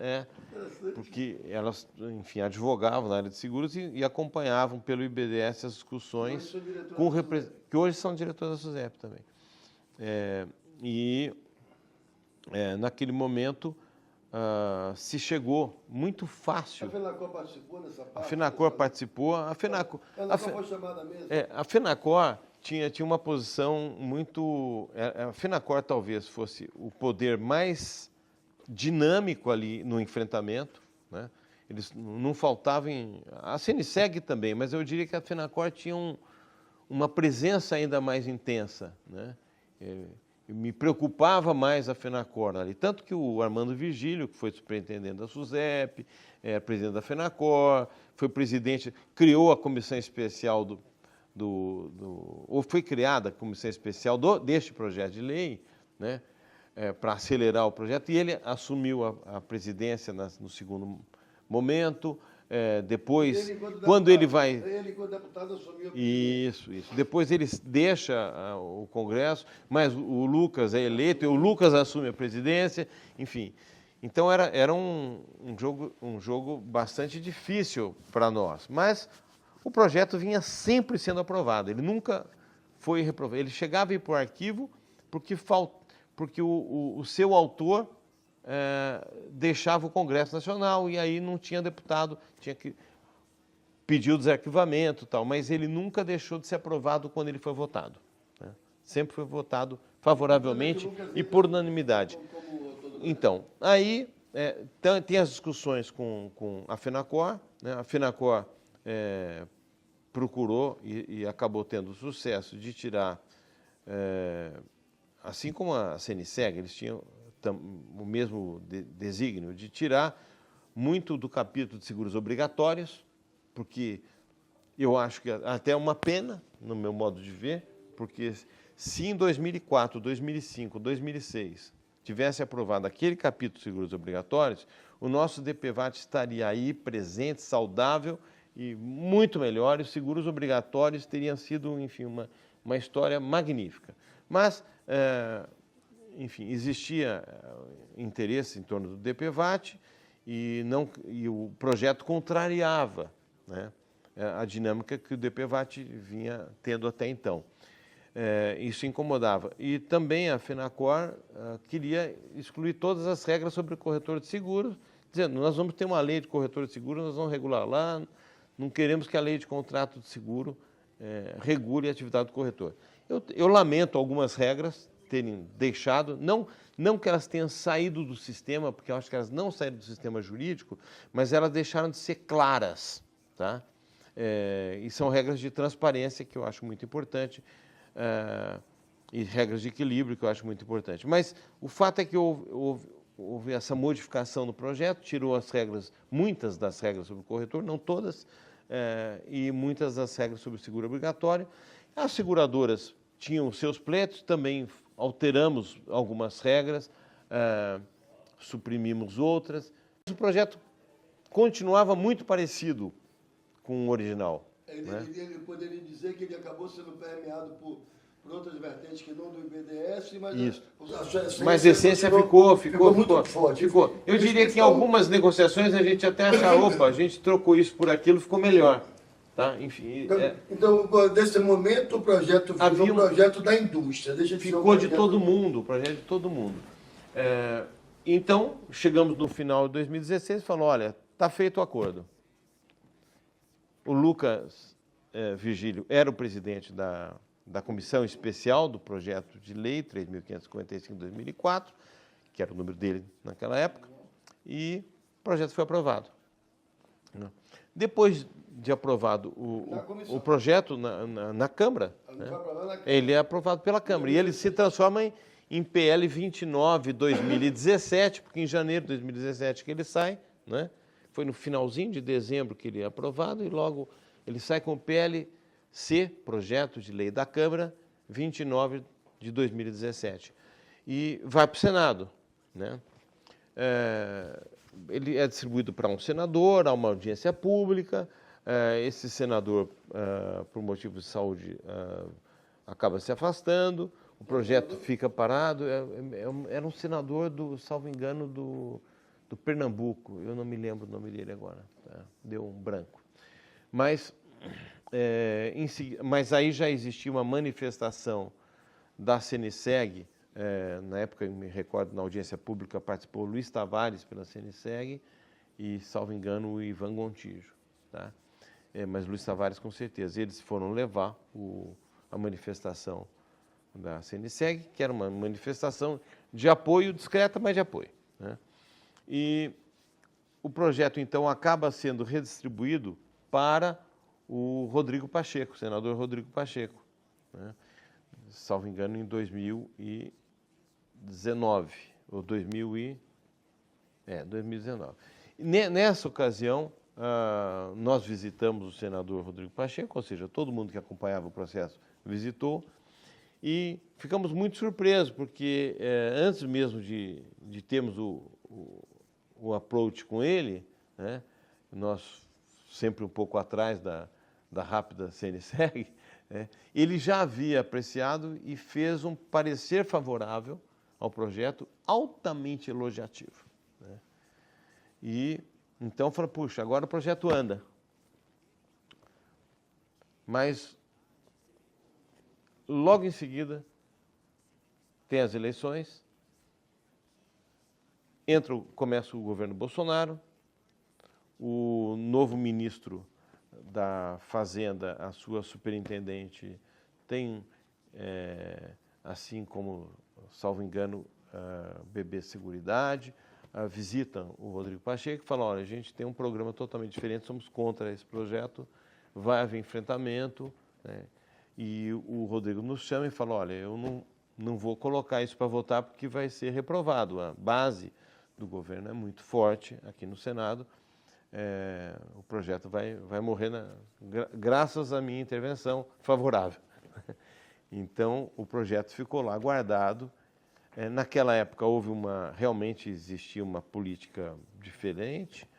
porque elas, enfim, advogavam na área de seguros e acompanhavam pelo IBDS as discussões que hoje são diretoras da SUSEP também. Naquele momento se chegou muito fácil. A FENACOR participou nessa parte? A FENACOR participou. A FENACOR foi chamada mesmo? A FENACOR tinha uma posição muito... A FENACOR talvez fosse o poder mais dinâmico ali no enfrentamento, né? Eles não faltavam a CNSEG também, mas eu diria que a FENACOR tinha uma presença ainda mais intensa, né? Me preocupava mais a FENACOR ali, tanto que o Armando Virgílio, que foi superintendente da SUSEP, presidente da FENACOR, foi presidente, criou a comissão especial ou foi criada a comissão especial deste projeto de lei, né, para acelerar o projeto, e ele assumiu a presidência no segundo momento. Depois, quando ele vai... Ele, quando deputado, assumiu a presidência. Isso. Depois ele deixa o Congresso, mas o Lucas é eleito e o Lucas assume a presidência, enfim. Então, era um jogo bastante difícil para nós, mas o projeto vinha sempre sendo aprovado, ele nunca foi reprovado. Ele chegava a ir para o arquivo porque o seu autor deixava o Congresso Nacional e aí não tinha deputado, tinha que pedir o desarquivamento e tal, mas ele nunca deixou de ser aprovado quando ele foi votado, né? Sempre foi votado favoravelmente e por unanimidade. Então, aí tem as discussões com a FENACOR, né? A FENACOR procurou e acabou tendo sucesso de tirar assim como a CNSEG, eles tinham o mesmo desígnio de tirar muito do capítulo de seguros obrigatórios, porque eu acho que até é uma pena, no meu modo de ver, porque se em 2004, 2005, 2006 tivesse aprovado aquele capítulo de seguros obrigatórios, o nosso DPVAT estaria aí presente, saudável e muito melhor, e os seguros obrigatórios teriam sido, enfim, uma história magnífica. Mas, enfim, existia interesse em torno do DPVAT e o projeto contrariava, né, a dinâmica que o DPVAT vinha tendo até então. Isso incomodava. E também a FENACOR queria excluir todas as regras sobre o corretor de seguros, dizendo, nós vamos ter uma lei de corretor de seguros, nós vamos regular lá, não queremos que a lei de contrato de seguro regule a atividade do corretor. Eu lamento algumas regras terem deixado, não que elas tenham saído do sistema, porque eu acho que elas não saíram do sistema jurídico, mas elas deixaram de ser claras, tá? E são regras de transparência que eu acho muito importante, e regras de equilíbrio que eu acho muito importante. Mas o fato é que houve essa modificação no projeto, tirou as regras, muitas das regras sobre o corretor, não todas, e muitas das regras sobre o seguro obrigatório. As seguradoras tinham os seus pleitos, também alteramos algumas regras, suprimimos outras. O projeto continuava muito parecido com o original. Ele poderia dizer que ele acabou sendo permeado por outras vertentes que não do IBDS, mas... Isso. A mas a essência ficou muito forte. Eu diria que em algumas negociações a gente até achava, opa, a gente trocou isso por aquilo, ficou melhor. Tá? Enfim, então, nesse momento, o projeto virou um projeto da indústria. Ficou de todo mundo, o projeto de todo mundo. Então, chegamos no final de 2016 e falamos, olha, está feito o acordo. O Lucas Virgílio era o presidente da comissão especial do projeto de lei 3.555 de 2004, que era o número dele naquela época, e o projeto foi aprovado. Depois de aprovado o projeto na Câmara, né, ele é aprovado pela Câmara, e ele se transforma em PL 29/2017, porque em janeiro de 2017 que ele sai, né? Foi no finalzinho de dezembro que ele é aprovado e logo ele sai com o PLC, Projeto de Lei da Câmara, 29 de 2017. E vai para o Senado, né? Ele é distribuído para um senador, há uma audiência pública, esse senador, por motivos de saúde, acaba se afastando, o projeto fica parado, era um senador, salvo engano, do Pernambuco, eu não me lembro o nome dele agora, tá? Deu um branco. Mas aí já existia uma manifestação da CNSEG, na época, eu me recordo, na audiência pública participou o Luiz Tavares pela CNSEG e, salvo engano, o Ivan Gontijo. Tá? Mas Luiz Tavares, com certeza, eles foram levar a manifestação da CNSEG, que era uma manifestação de apoio, discreta, mas de apoio, né? E o projeto, então, acaba sendo redistribuído para o Rodrigo Pacheco, o senador Rodrigo Pacheco, né? Salvo engano, em 2019, ou 2019. Nessa ocasião, nós visitamos o senador Rodrigo Pacheco, ou seja, todo mundo que acompanhava o processo visitou, e ficamos muito surpresos, porque antes mesmo de termos o approach com ele, né, nós sempre um pouco atrás da rápida CNSEG, ele já havia apreciado e fez um parecer favorável ao projeto, altamente elogiativo, né? E então falou, puxa, agora o projeto anda. Mas logo em seguida tem as eleições, começa o governo Bolsonaro, o novo ministro da Fazenda, a sua superintendente, tem, assim como, salvo engano, BB Seguridade, visitam o Rodrigo Pacheco e falam, olha, a gente tem um programa totalmente diferente, somos contra esse projeto, vai haver enfrentamento, né? E o Rodrigo nos chama e fala, olha, eu não vou colocar isso para votar porque vai ser reprovado. A base do governo é muito forte aqui no Senado. O projeto vai morrer graças à minha intervenção favorável. Então, o projeto ficou lá guardado. Naquela época, realmente existia uma política diferente.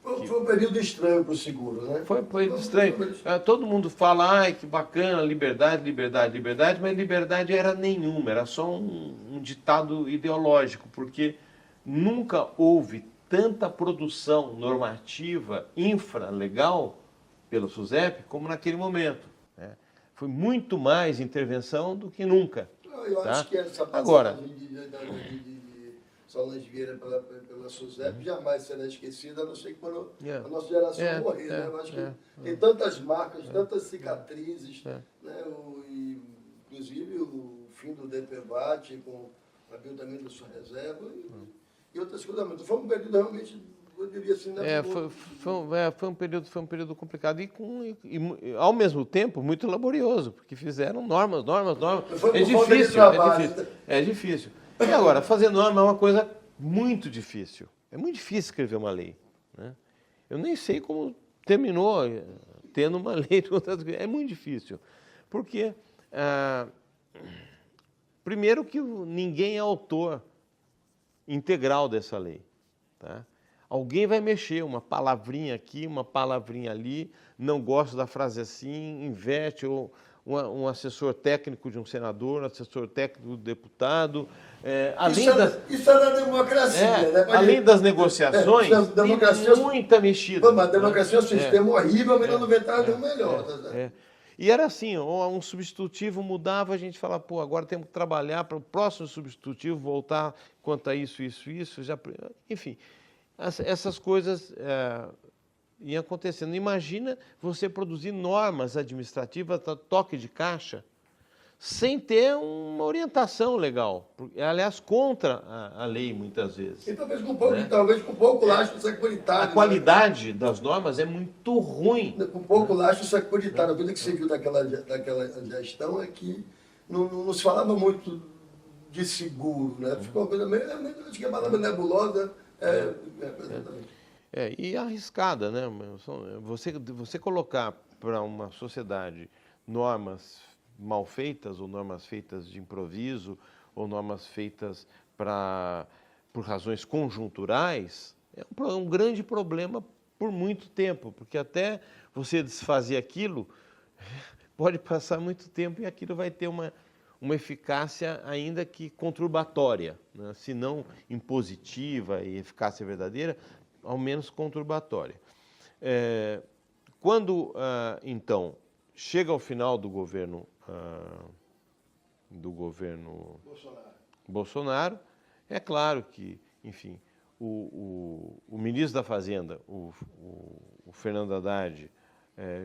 Foi um período estranho para o seguro, né? Foi um período estranho. Todo mundo fala, ai, que bacana, liberdade, liberdade, liberdade, mas liberdade era nenhuma, era só um ditado ideológico, porque nunca houve tanta produção normativa infralegal pelo SUSEP como naquele momento, né? Foi muito mais intervenção do que nunca. Eu acho que essa Agora, passagem de Solange Vieira pela SUSEP jamais será esquecida, a não ser que quando a nossa geração morrer, né? Eu acho que tem tantas marcas, tantas cicatrizes, né? Inclusive o fim do DPVAT com o abiltamento da sua reserva e outras coisas. Mas foi um período realmente, eu diria assim, foi um período complicado e ao mesmo tempo muito laborioso, porque fizeram normas. É difícil. E agora, fazer norma é uma coisa muito difícil. É muito difícil escrever uma lei, né? Eu nem sei como terminou tendo uma lei de contrato. É muito difícil. Porque, primeiro que ninguém é autor integral dessa lei, tá? Alguém vai mexer, uma palavrinha aqui, uma palavrinha ali, não gosta da frase assim, inverte, ou um assessor técnico de um senador, um assessor técnico do deputado. Isso é da democracia, né? Além das negociações, tem muita mexida. Mas a democracia é um sistema horrível, mas não inventar o melhor. E era assim, um substitutivo mudava, a gente falava, pô, agora temos que trabalhar para o próximo substitutivo voltar quanto a isso, já, enfim, essas coisas iam acontecendo. Imagina você produzir normas administrativas, toque de caixa, sem ter uma orientação legal, aliás, contra a lei muitas vezes. E talvez com pouco lastro securitário. A qualidade das normas é muito ruim. Com pouco lastro securitário. A coisa que você viu daquela gestão é que não se falava muito de seguro, né? Ficou uma coisa meio que é uma nebulosa. E arriscada, né? Você colocar para uma sociedade normas mal feitas, ou normas feitas de improviso, ou normas feitas por razões conjunturais, é um grande problema por muito tempo, porque até você desfazer aquilo, pode passar muito tempo e aquilo vai ter uma eficácia ainda que conturbatória, né? Se não impositiva e eficácia verdadeira, ao menos conturbatória. Quando, então, chega ao final do governo Bolsonaro, é claro que, enfim, o ministro da Fazenda, o Fernando Haddad,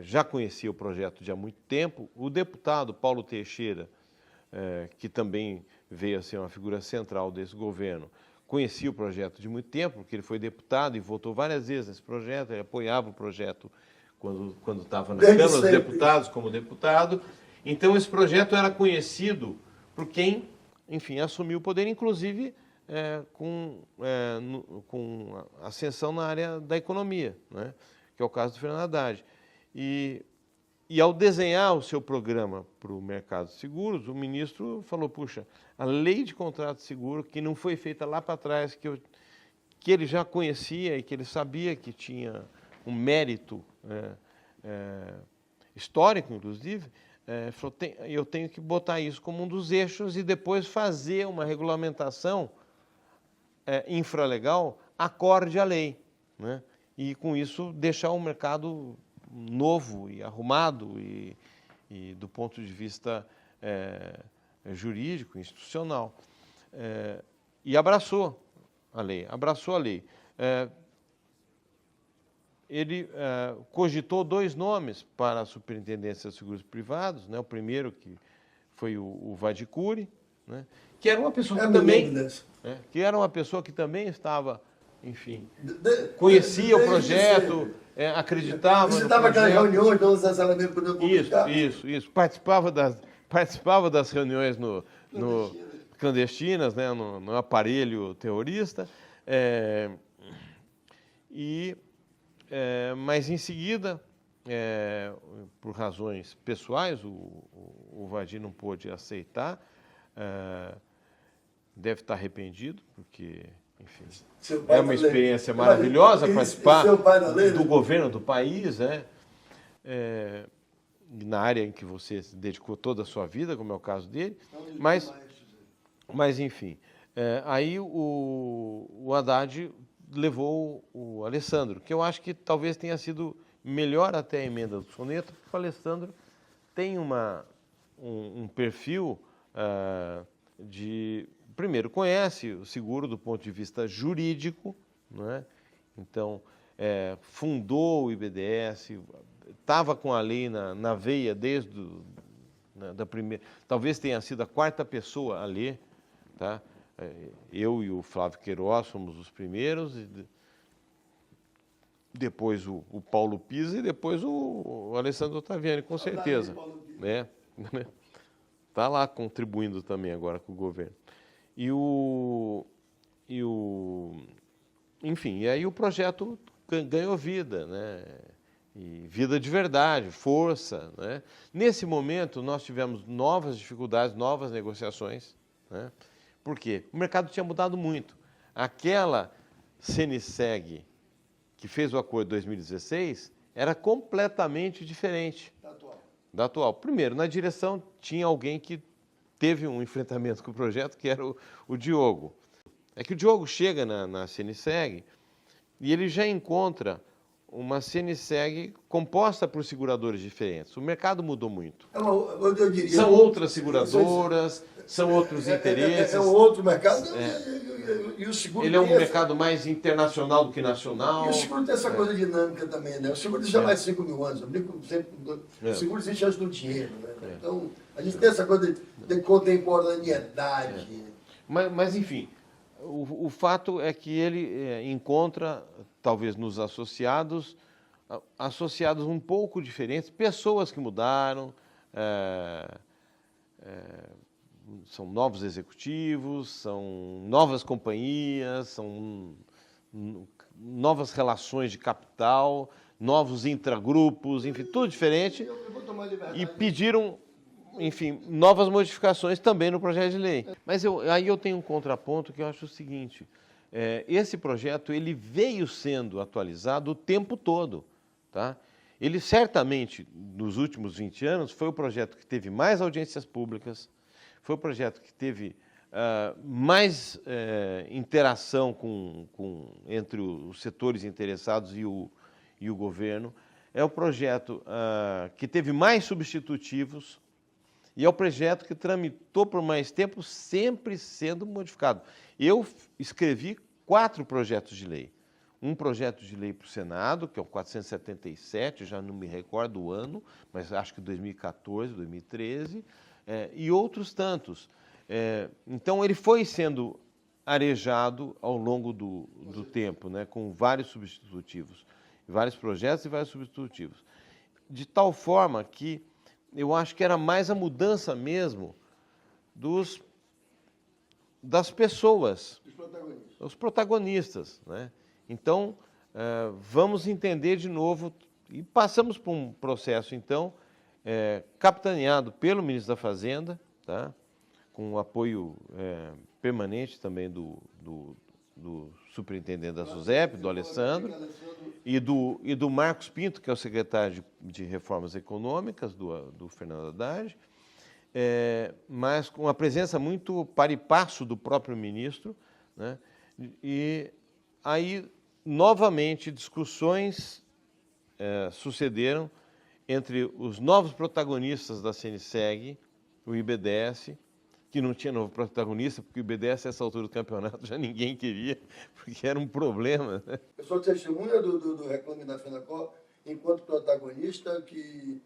já conhecia o projeto já há muito tempo. O deputado Paulo Teixeira, que também veio a ser uma figura central desse governo, conhecia o projeto de muito tempo, porque ele foi deputado e votou várias vezes nesse projeto, ele apoiava o projeto quando estava na Câmara dos Deputados como deputado. Então, esse projeto era conhecido por quem, enfim, assumiu o poder, inclusive com ascensão na área da economia, né? Que é o caso do Fernando Haddad. E ao desenhar o seu programa para o mercado de seguros, o ministro falou, puxa, a lei de contrato de seguro, que não foi feita lá para trás, que ele já conhecia e que ele sabia que tinha um mérito histórico, inclusive, falou, eu tenho que botar isso como um dos eixos e depois fazer uma regulamentação infralegal acorde à lei, né? E, com isso, deixar o mercado novo e arrumado e do ponto de vista jurídico, institucional. E abraçou a lei. Ele cogitou 2 nomes para a Superintendência de Seguros Privados, né? O primeiro, que foi o Vadicuri, né? Que era uma pessoa que também estava enfim, conhecia o projeto, acreditava no visitava aquelas projeto. reuniões, não necessariamente poder publicar. Isso. Participava das reuniões clandestinas, né, no aparelho terrorista. Mas em seguida, por razões pessoais, o Vadir não pôde aceitar. Deve estar arrependido, porque, enfim, é uma experiência maravilhosa participar do governo do país, né? Na área em que você se dedicou toda a sua vida, como é o caso dele. Mas enfim, aí o Haddad levou o Alessandro, que eu acho que talvez tenha sido melhor até a emenda do soneto, porque o Alessandro tem um perfil primeiro, conhece o seguro do ponto de vista jurídico, não é? Então, fundou o IBDS, estava com a lei na veia desde da primeira, talvez tenha sido a quarta pessoa a ler, tá? Eu e o Flávio Queiroz fomos os primeiros, e depois o Paulo Pisa e depois o Alessandro Ottaviani, com certeza. Está lá contribuindo também agora com o governo. Enfim, e aí o projeto ganhou vida, né? E vida de verdade, força, né? Nesse momento, nós tivemos novas dificuldades, novas negociações, né? Por quê? O mercado tinha mudado muito. Aquela CNSEG que fez o acordo de 2016 era completamente diferente da atual. Primeiro, na direção tinha alguém que teve um enfrentamento com o projeto, que era o Diogo. É que o Diogo chega na CNSEG e ele já encontra uma CNSEG composta por seguradores diferentes. O mercado mudou muito. Eu diria, são outras seguradoras, são outros interesses. É um outro mercado. E o seguro ele é um mercado mais internacional do que nacional. E o seguro tem essa coisa dinâmica também, né? O seguro existe há mais de 5 mil anos. Eu brinco sempre, o seguro existe antes do dinheiro, né? Então, a gente tem essa coisa de contemporaneidade. Mas enfim, o fato é que ele encontra, talvez nos associados um pouco diferentes, pessoas que mudaram, são novos executivos, são novas companhias, são novas relações de capital, novos intragrupos, enfim, tudo diferente. E pediram, enfim, novas modificações também no projeto de lei. Mas aí eu tenho um contraponto que eu acho o seguinte: esse projeto ele veio sendo atualizado o tempo todo, tá? Ele certamente, nos últimos 20 anos, foi o projeto que teve mais audiências públicas, foi o projeto que teve mais interação entre os setores interessados e o governo. É o projeto que teve mais substitutivos e é o projeto que tramitou por mais tempo, sempre sendo modificado. Eu escrevi 4 projetos de lei. Um projeto de lei para o Senado, que é o 477, já não me recordo o ano, mas acho que 2014, 2013, e outros tantos. Então, ele foi sendo arejado ao longo do tempo, né, com vários substitutivos, vários projetos e vários substitutivos. De tal forma que eu acho que era mais a mudança mesmo das pessoas, os protagonistas, né? Então, vamos entender de novo, e passamos por um processo, então, capitaneado pelo ministro da Fazenda, tá? Com o apoio permanente também do superintendente da SUSEP, do Alessandro, e do Marcos Pinto, que é o secretário de Reformas Econômicas, do Fernando Haddad, mas com a presença muito par e passo do próprio ministro, né? E aí, novamente, discussões sucederam entre os novos protagonistas da CNSEG, o IBDS, que não tinha novo protagonista, porque o IBDS, nessa altura do campeonato, já ninguém queria, porque era um problema, né? Eu sou testemunha do reclame da FENACOR, enquanto protagonista, que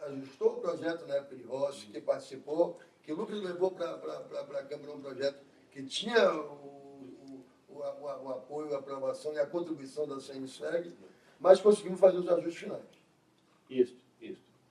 ajustou o projeto na época de Rossi, que participou, que o Lucas levou para a Câmara um projeto que tinha o o apoio, a aprovação e a contribuição da CNSEG, mas conseguimos fazer os ajustes finais. Isso.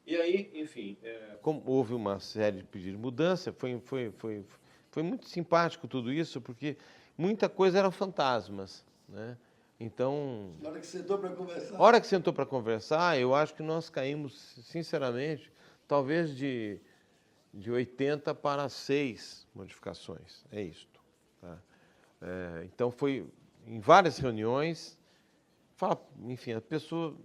E aí, enfim, como houve uma série de pedidos de mudança, foi muito simpático tudo isso, porque muita coisa eram fantasmas, né? Então... Na hora que sentou para conversar... A hora que sentou para conversar, eu acho que nós caímos, sinceramente, talvez de 80 para 6 modificações. É isto. Tá? Então, foi em várias reuniões, enfim, a pessoa,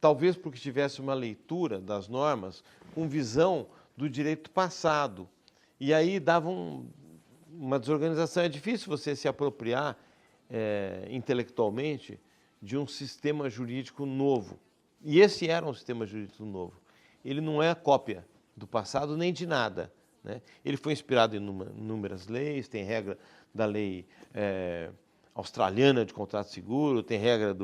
talvez porque tivesse uma leitura das normas com visão do direito passado, e aí dava uma desorganização. É difícil você se apropriar intelectualmente de um sistema jurídico novo. E esse era um sistema jurídico novo. Ele não é cópia do passado nem de nada, né? Ele foi inspirado em inúmeras leis, tem regra da lei australiana de contrato seguro, tem regra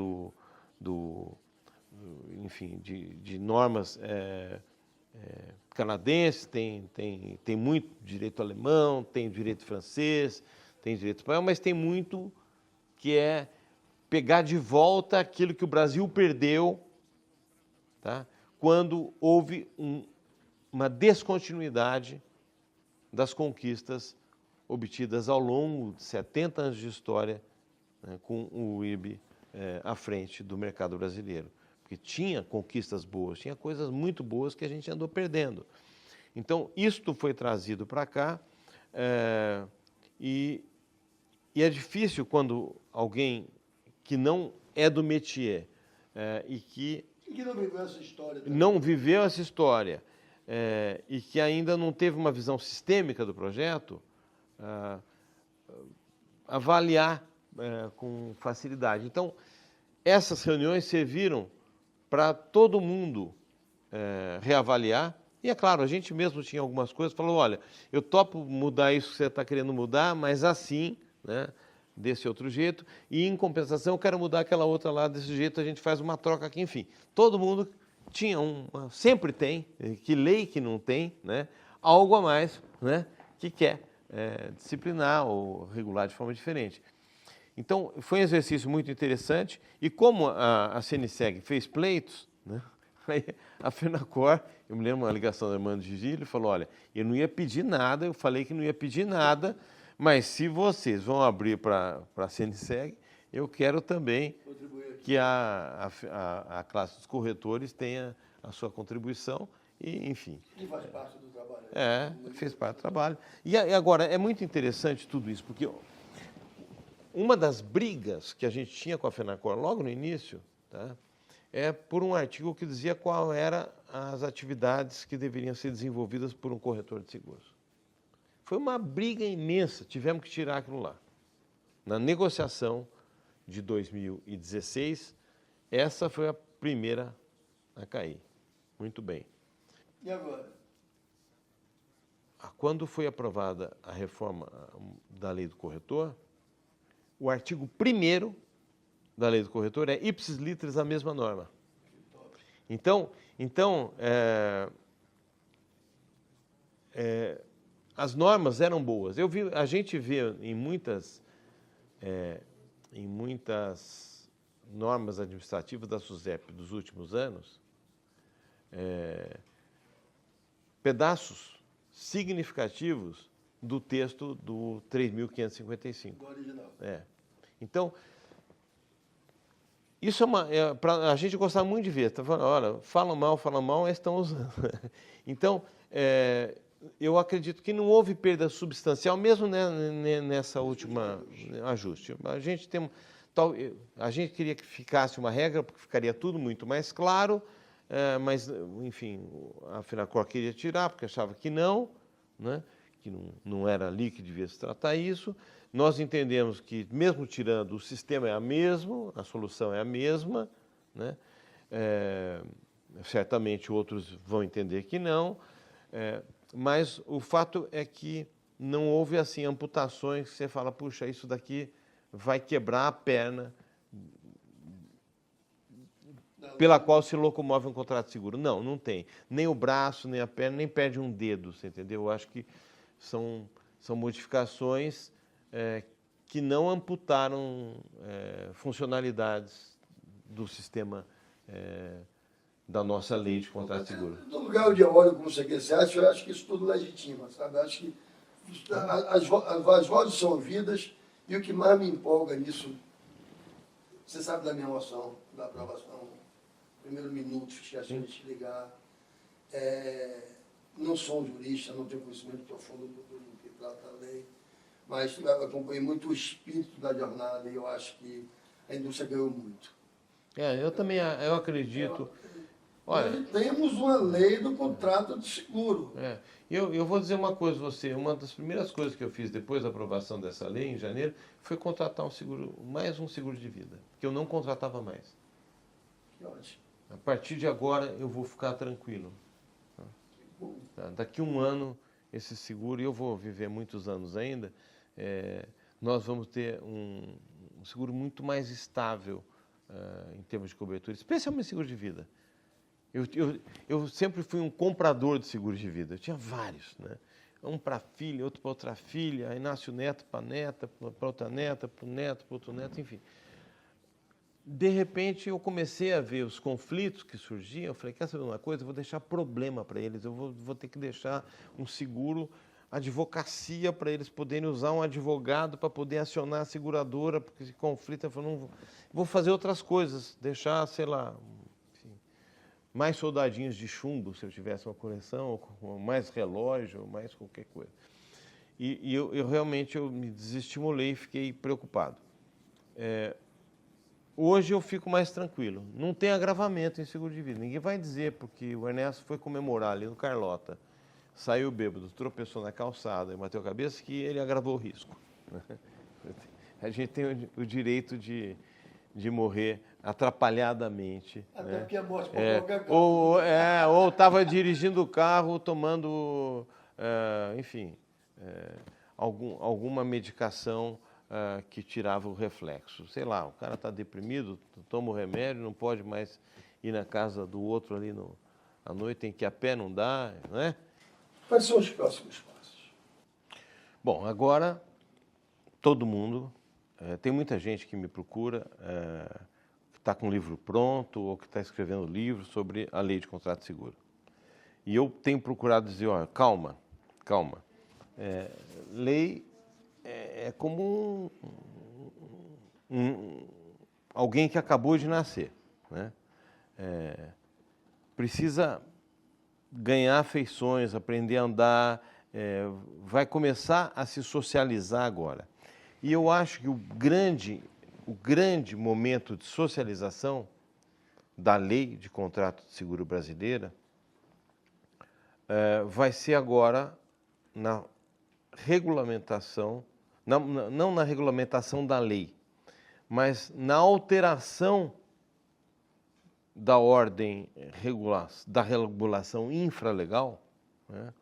enfim, de normas canadenses, tem muito direito alemão, tem direito francês, tem direito espanhol, mas tem muito que é pegar de volta aquilo que o Brasil perdeu, tá? Quando houve uma descontinuidade das conquistas obtidas ao longo de 70 anos de história, né, com o IRB à frente do mercado brasileiro. Porque tinha conquistas boas, tinha coisas muito boas que a gente andou perdendo. Então, isto foi trazido para cá e é difícil quando alguém que não é do métier e que não viveu essa história também. Não viveu essa história e que ainda não teve uma visão sistêmica do projeto, avaliar com facilidade. Então, essas reuniões serviram para todo mundo reavaliar. E, é claro, a gente mesmo tinha algumas coisas, falou, olha, eu topo mudar isso que você está querendo mudar, mas assim, né, desse outro jeito, e em compensação eu quero mudar aquela outra lá desse jeito, a gente faz uma troca aqui, enfim. Todo mundo tinha sempre tem, que lei que não tem, né, algo a mais, né, que quer disciplinar ou regular de forma diferente. Então, foi um exercício muito interessante, e como a CNSEG fez pleitos, né, aí a FENACOR, eu me lembro uma ligação da irmã Gigi, ele falou, olha, eu não ia pedir nada, eu falei que não ia pedir nada, mas se vocês vão abrir para a CNSEG, eu quero também que a classe dos corretores tenha a sua contribuição, e enfim. E faz parte do trabalho. Fez parte do trabalho. E agora, é muito interessante tudo isso, porque uma das brigas que a gente tinha com a FENACOR logo no início, tá, é por um artigo que dizia qual eram as atividades que deveriam ser desenvolvidas por um corretor de seguros. Foi uma briga imensa, tivemos que tirar aquilo lá. Na negociação de 2016, essa foi a primeira a cair. Muito bem. E agora? Quando foi aprovada a reforma da lei do corretor, o artigo 1º da lei do corretor é ipsis literis a mesma norma. Então as normas eram boas. A gente vê em muitas normas administrativas da SUSEP dos últimos anos pedaços significativos do texto do 3.555. Do original. Então, isso a gente gostava muito de ver. Tá falando, olha, falam mal, eles estão usando. Então, eu acredito que não houve perda substancial, mesmo nessa última ajuste. A gente queria que ficasse uma regra, porque ficaria tudo muito mais claro, mas, enfim, a FENACOR queria tirar, porque achava que não, né? Que não era ali que devia se tratar isso. Nós entendemos que, mesmo tirando, o sistema é o mesmo, a solução é a mesma, né? Certamente outros vão entender que não, mas o fato é que não houve assim amputações que você fala, puxa, isso daqui vai quebrar a perna pela qual se locomove um contrato de seguro. Não, não tem. Nem o braço, nem a perna, nem perde um dedo, você entendeu? Eu acho que são modificações que não amputaram funcionalidades do sistema da nossa lei de contrato seguro. No lugar onde eu olho como CQCS, eu acho que isso tudo legitima, sabe? Eu acho que as vozes são ouvidas e o que mais me empolga nisso, você sabe da minha emoção, da aprovação, primeiro minuto, esqueci de te ligar. Não sou um jurista, não tenho conhecimento profundo do que trata a lei, mas acompanhei muito o espírito da jornada e eu acho que a indústria ganhou muito. Eu também eu acredito. Olha, nós temos uma lei do contrato de seguro. Eu vou dizer uma coisa a você. Uma das primeiras coisas que eu fiz depois da aprovação dessa lei, em janeiro, foi contratar mais um seguro de vida, que eu não contratava mais. Que ótimo. A partir de agora eu vou ficar tranquilo. Daqui a um ano, esse seguro, e eu vou viver muitos anos ainda, nós vamos ter um seguro muito mais estável em termos de cobertura, especialmente seguro de vida. Eu sempre fui um comprador de seguros de vida. Eu tinha vários, né? Um para a filha, outro para outra filha, aí nasce o neto para a neta, para outra neta, para o neto, para outro neto, enfim. De repente, eu comecei a ver os conflitos que surgiam. Eu falei, quer saber uma coisa? Eu vou deixar problema para eles. Eu vou ter que deixar um seguro, advocacia, para eles poderem usar um advogado para poder acionar a seguradora, porque esse conflito, eu falei, não vou fazer outras coisas, deixar, sei lá, mais soldadinhos de chumbo, se eu tivesse uma coleção, ou mais relógio, ou mais qualquer coisa. E eu realmente me desestimulei e fiquei preocupado. Hoje eu fico mais tranquilo. Não tem agravamento em seguro de vida. Ninguém vai dizer, porque o Ernesto foi comemorar ali no Carlota, saiu bêbado, tropeçou na calçada e bateu a cabeça, que ele agravou o risco. A gente tem o direito de morrer atrapalhadamente. Até né? porque a morte pode qualquer coisa. Ou estava dirigindo o carro, tomando, enfim, alguma medicação que tirava o reflexo. Sei lá, o cara está deprimido, toma o remédio, não pode mais ir na casa do outro ali à noite, tem que ir a pé, não dá, né? Quais são os próximos passos? Bom, agora todo mundo, tem muita gente que me procura, que está com o livro pronto ou que está escrevendo livro sobre a lei de contrato de seguro. E eu tenho procurado dizer, olha, calma, lei é como alguém que acabou de nascer, né? Precisa ganhar afeições, aprender a andar, vai começar a se socializar agora. E eu acho que o grande momento de socialização da lei de contrato de seguro brasileira vai ser agora na regulamentação, não na regulamentação da lei, mas na alteração da ordem da regulação infralegal, né,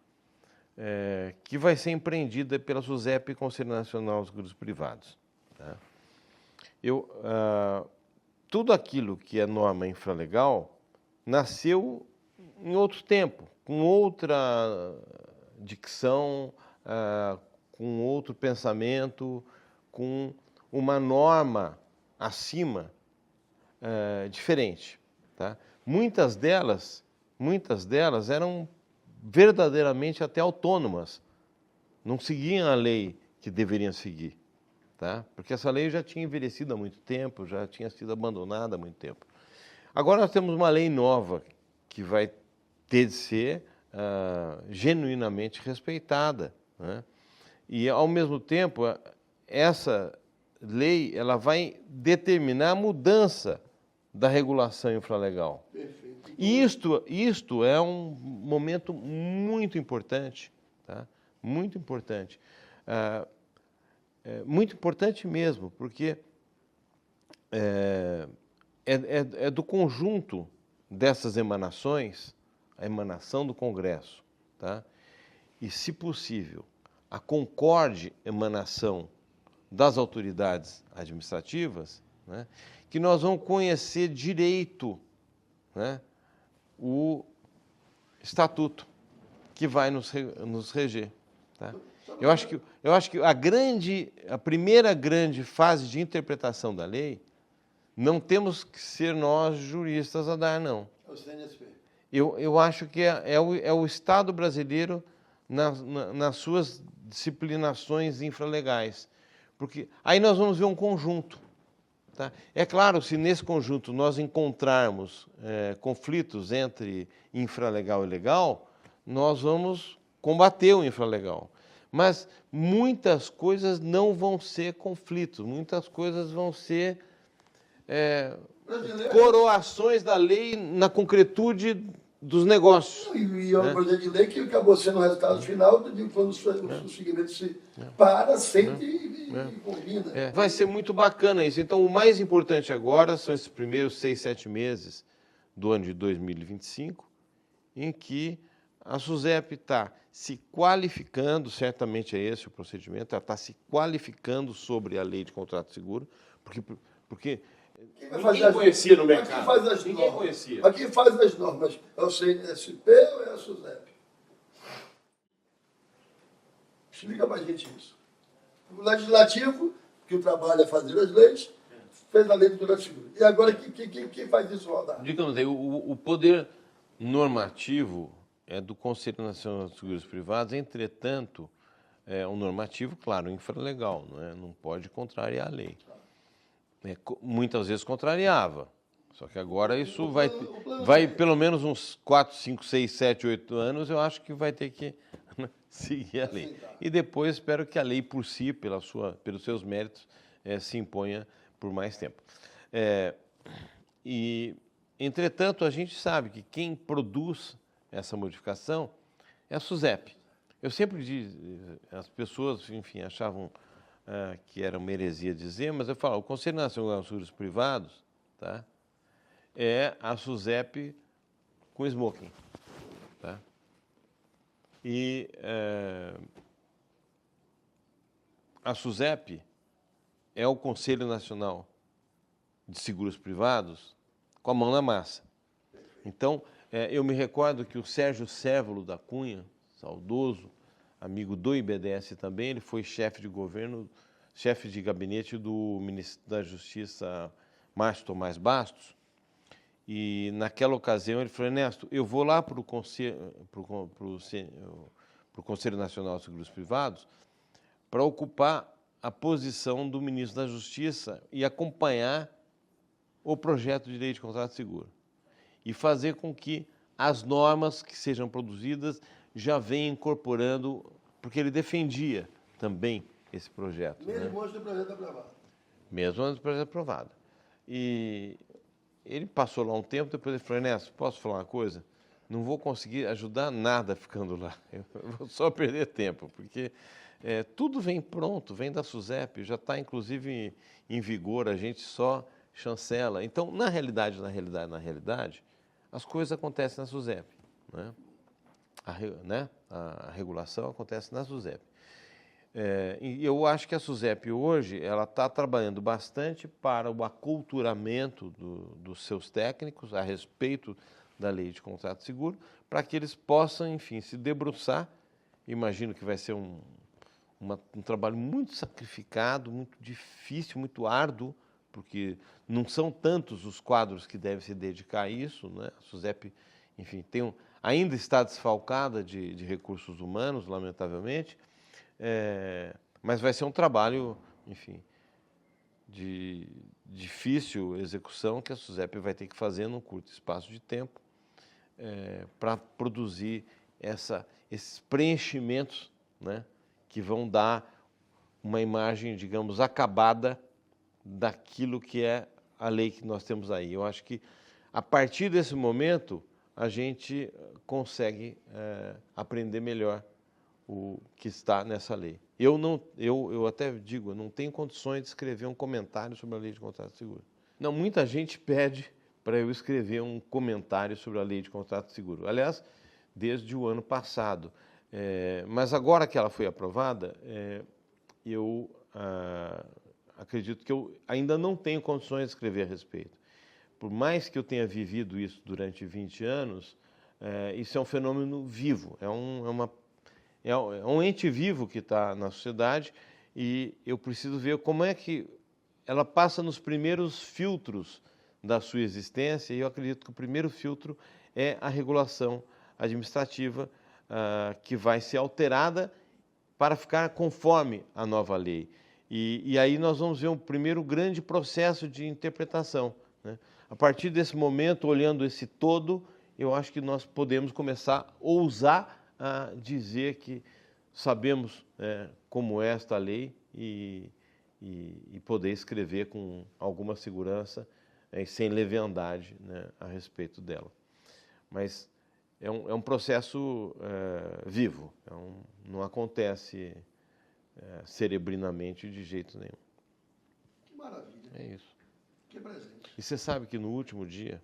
que vai ser empreendida pela SUSEP, Conselho Nacional dos Seguros Privados. Tá? Tudo aquilo que é norma infralegal nasceu em outro tempo, com outra dicção, com outro pensamento, com uma norma acima diferente. Tá? Muitas delas eram verdadeiramente até autônomas, não seguiam a lei que deveriam seguir, tá? Porque essa lei já tinha envelhecido há muito tempo, já tinha sido abandonada há muito tempo. Agora nós temos uma lei nova que vai ter de ser genuinamente respeitada, né? E, ao mesmo tempo, essa lei ela vai determinar a mudança da regulação infralegal. Perfeito. E isto é um momento muito importante, tá? Muito importante. Muito importante mesmo, porque é do conjunto dessas emanações, a emanação do Congresso, tá? E, se possível, a concorde emanação das autoridades administrativas, né, que nós vamos conhecer direito, né, o estatuto que vai nos reger. Tá? Eu acho que a primeira grande fase de interpretação da lei, não temos que ser nós juristas a dar, não. É o CNSP. Eu acho que é o Estado brasileiro nas suas disciplinações infralegais. Porque aí nós vamos ver um conjunto. Tá? É claro, se nesse conjunto nós encontrarmos conflitos entre infralegal e legal, nós vamos combater o infralegal. Mas muitas coisas não vão ser conflitos, muitas coisas vão ser coroações da lei na concretude dos negócios. E é um projeto de lei que acabou sendo o resultado final de quando o segmento se para, sente e combina. Vai ser muito bacana isso. Então, o mais importante agora são esses primeiros 6, 7 meses do ano de 2025, em que a SUSEP está se qualificando, certamente é esse o procedimento, ela está se qualificando sobre a lei de contrato seguro, porque ninguém conhecia no mercado. Ninguém conhecia. Mas quem faz as normas é o CNSP ou é a SUSEP? Explica para a gente isso. O Legislativo, que o trabalho é fazer as leis, fez a lei do contrato seguro. E agora quem faz isso rodar? Digamos aí, o poder normativo é do Conselho Nacional de Seguros Privados, entretanto, é um normativo, claro, infralegal, não pode contrariar a lei. Muitas vezes contrariava, só que agora isso vai pelo menos uns 4, 5, 6, 7, 8 anos, eu acho que vai ter que seguir a lei. E depois espero que a lei por si, pelos seus méritos, se imponha por mais tempo. Entretanto, a gente sabe que quem produz essa modificação é a SUSEP. Eu sempre disse, as pessoas, enfim, achavam que era uma heresia dizer, mas eu falo, o Conselho Nacional de Seguros Privados, tá, é a SUSEP com smoking. Tá? E a SUSEP é o Conselho Nacional de Seguros Privados com a mão na massa. Então, eu me recordo que o Sérgio Sévolo da Cunha, saudoso, amigo do IBDS também, ele foi chefe de governo, chefe de gabinete do ministro da Justiça, Márcio Tomás Bastos, e naquela ocasião ele falou, Ernesto, eu vou lá para o Conselho Nacional de Seguros Privados para ocupar a posição do ministro da Justiça e acompanhar o projeto de lei de contrato seguro e fazer com que as normas que sejam produzidas já venham incorporando, porque ele defendia também esse projeto. Mesmo antes do projeto aprovado. Mesmo antes do projeto aprovado. E ele passou lá um tempo, depois ele falou, Ernesto, posso falar uma coisa? Não vou conseguir ajudar nada ficando lá, eu vou só perder tempo, porque tudo vem pronto, vem da SUSEP, já está inclusive em vigor, a gente só chancela. Então, na realidade, as coisas acontecem na SUSEP, né? A regulação acontece na SUSEP. E eu acho que a SUSEP hoje ela está trabalhando bastante para o aculturamento dos seus técnicos a respeito da lei de contrato seguro, para que eles possam, enfim, se debruçar. Imagino que vai ser um trabalho muito sacrificado, muito difícil, muito árduo, porque não são tantos os quadros que devem se dedicar a isso, né? A SUSEP, enfim, ainda está desfalcada de recursos humanos, lamentavelmente, mas vai ser um trabalho, enfim, de difícil execução que a SUSEP vai ter que fazer num curto espaço de tempo para produzir esses preenchimentos, né, que vão dar uma imagem, digamos, acabada daquilo que é a lei que nós temos aí. Eu acho que, a partir desse momento, a gente consegue aprender melhor o que está nessa lei. Eu até digo, eu não tenho condições de escrever um comentário sobre a lei de contrato seguro. Não, muita gente pede para eu escrever um comentário sobre a lei de contrato seguro. Aliás, desde o ano passado. Mas agora que ela foi aprovada, eu acredito que eu ainda não tenho condições de escrever a respeito. Por mais que eu tenha vivido isso durante 20 anos, isso é um fenômeno vivo, é um ente vivo que está na sociedade e eu preciso ver como é que ela passa nos primeiros filtros da sua existência, e eu acredito que o primeiro filtro é a regulação administrativa, que vai ser alterada para ficar conforme a nova lei. E aí nós vamos ver um primeiro grande processo de interpretação, né? A partir desse momento, olhando esse todo, eu acho que nós podemos começar a ousar a dizer que sabemos como é esta lei e poder escrever com alguma segurança e sem leviandade, né, a respeito dela. Mas é um processo vivo, não acontece cerebrinamente de jeito nenhum. Que maravilha. É isso. Que presente. E você sabe que no último dia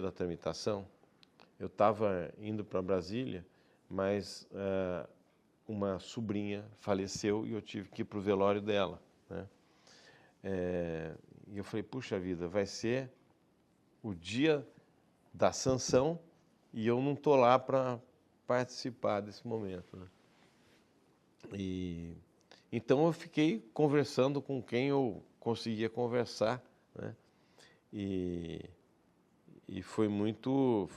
da tramitação, eu estava indo para Brasília, mas uma sobrinha faleceu e eu tive que ir para o velório dela, né? E eu falei, puxa vida, vai ser o dia da sanção e eu não estou lá para participar desse momento, né? Então eu fiquei conversando com quem eu conseguia conversar, né? E foi muito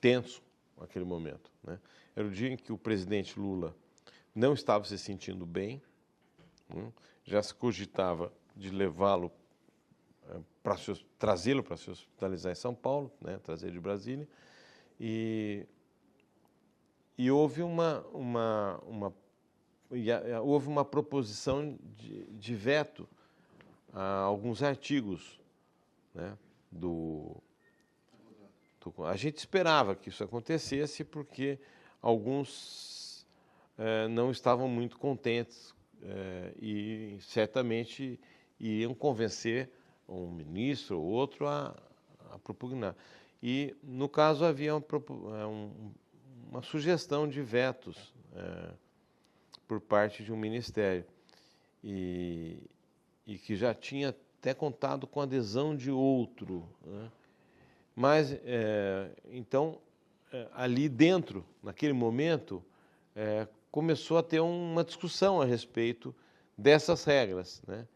tenso aquele momento, né? Era o dia em que o presidente Lula não estava se sentindo bem, né? Já se cogitava de levá-lo trazê-lo para se hospitalizar em São Paulo, né? Trazer de Brasília, e houve houve uma proposição de veto a alguns artigos, né, a gente esperava que isso acontecesse porque alguns não estavam muito contentes e certamente iriam convencer um ministro ou outro a propugnar. E, no caso, havia uma sugestão de vetos por parte de um ministério e que já tinha até contado com a adesão de outro, né? Mas, então, ali dentro, naquele momento, começou a ter uma discussão a respeito dessas regras, né?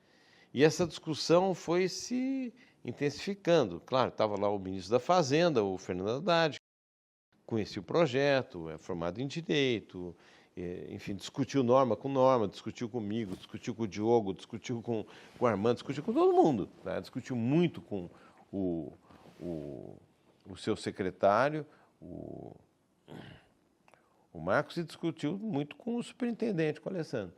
E essa discussão foi se intensificando. Claro, estava lá o ministro da Fazenda, o Fernando Haddad, conhecia o projeto, é formado em Direito, enfim, discutiu norma com norma, discutiu comigo, discutiu com o Diogo, discutiu com o Armando, discutiu com todo mundo, tá? Discutiu muito com o seu secretário, o Marcos, e discutiu muito com o superintendente, com o Alessandro.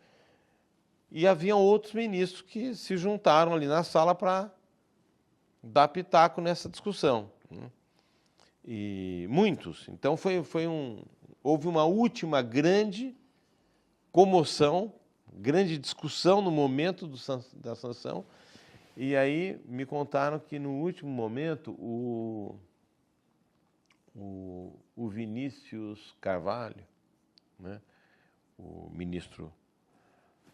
E haviam outros ministros que se juntaram ali na sala para dar pitaco nessa discussão, né? E muitos. Então houve uma última grande comoção, grande discussão no momento da sanção. E aí me contaram que no último momento o Vinícius Carvalho, né, o ministro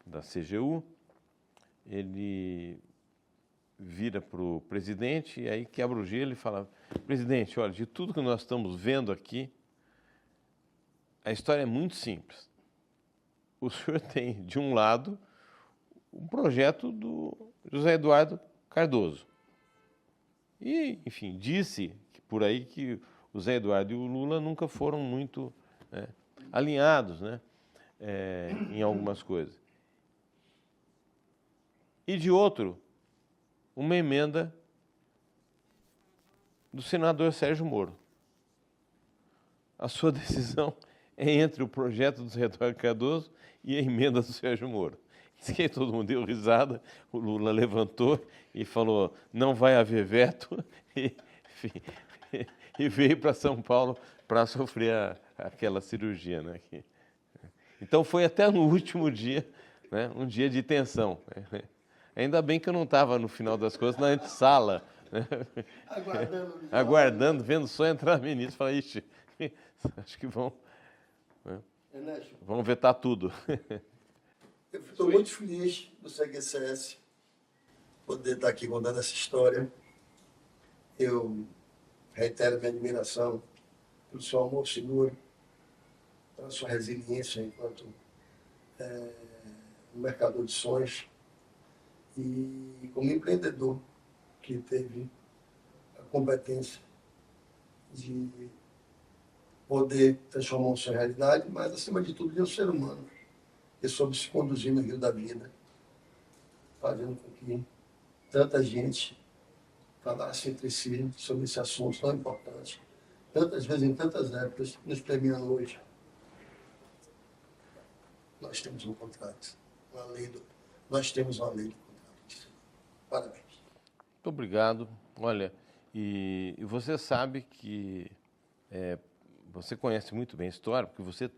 da CGU, ele vira para o presidente e aí quebra o gelo e fala: presidente, olha, de tudo que nós estamos vendo aqui, a história é muito simples. O senhor tem, de um lado, um projeto do José Eduardo Cardoso. E, enfim, disse por aí que o José Eduardo e o Lula nunca foram muito alinhados, né, em algumas coisas. E, de outro, uma emenda do senador Sérgio Moro. A sua decisão é entre o projeto do José Eduardo Cardoso e a emenda do Sérgio Moro. Isso que todo mundo deu risada, o Lula levantou e falou: não vai haver veto, e veio para São Paulo para sofrer aquela cirurgia, né? Então foi até no último dia, né, um dia de tensão. Ainda bem que eu não estava, no final das coisas, na antessala, né? Aguardando, vendo só entrar ministro. Falei, ixi, acho que vão vetar tudo. Eu estou muito feliz do CQCS poder estar aqui contando essa história. Eu reitero minha admiração pelo seu amor seguro, pela sua resiliência enquanto um mercador de sonhos e como empreendedor que teve a competência de poder transformar um sonho em realidade, mas acima de tudo de um ser humano que soube se conduzir no rio da vida, fazendo com que tanta gente falasse entre si sobre esse assunto tão importante, tantas vezes, em tantas épocas, nos premiando hoje. Nós temos um contrato, nós temos uma lei de contrato. Parabéns. Muito obrigado. Olha, e você sabe que você conhece muito bem a história, porque você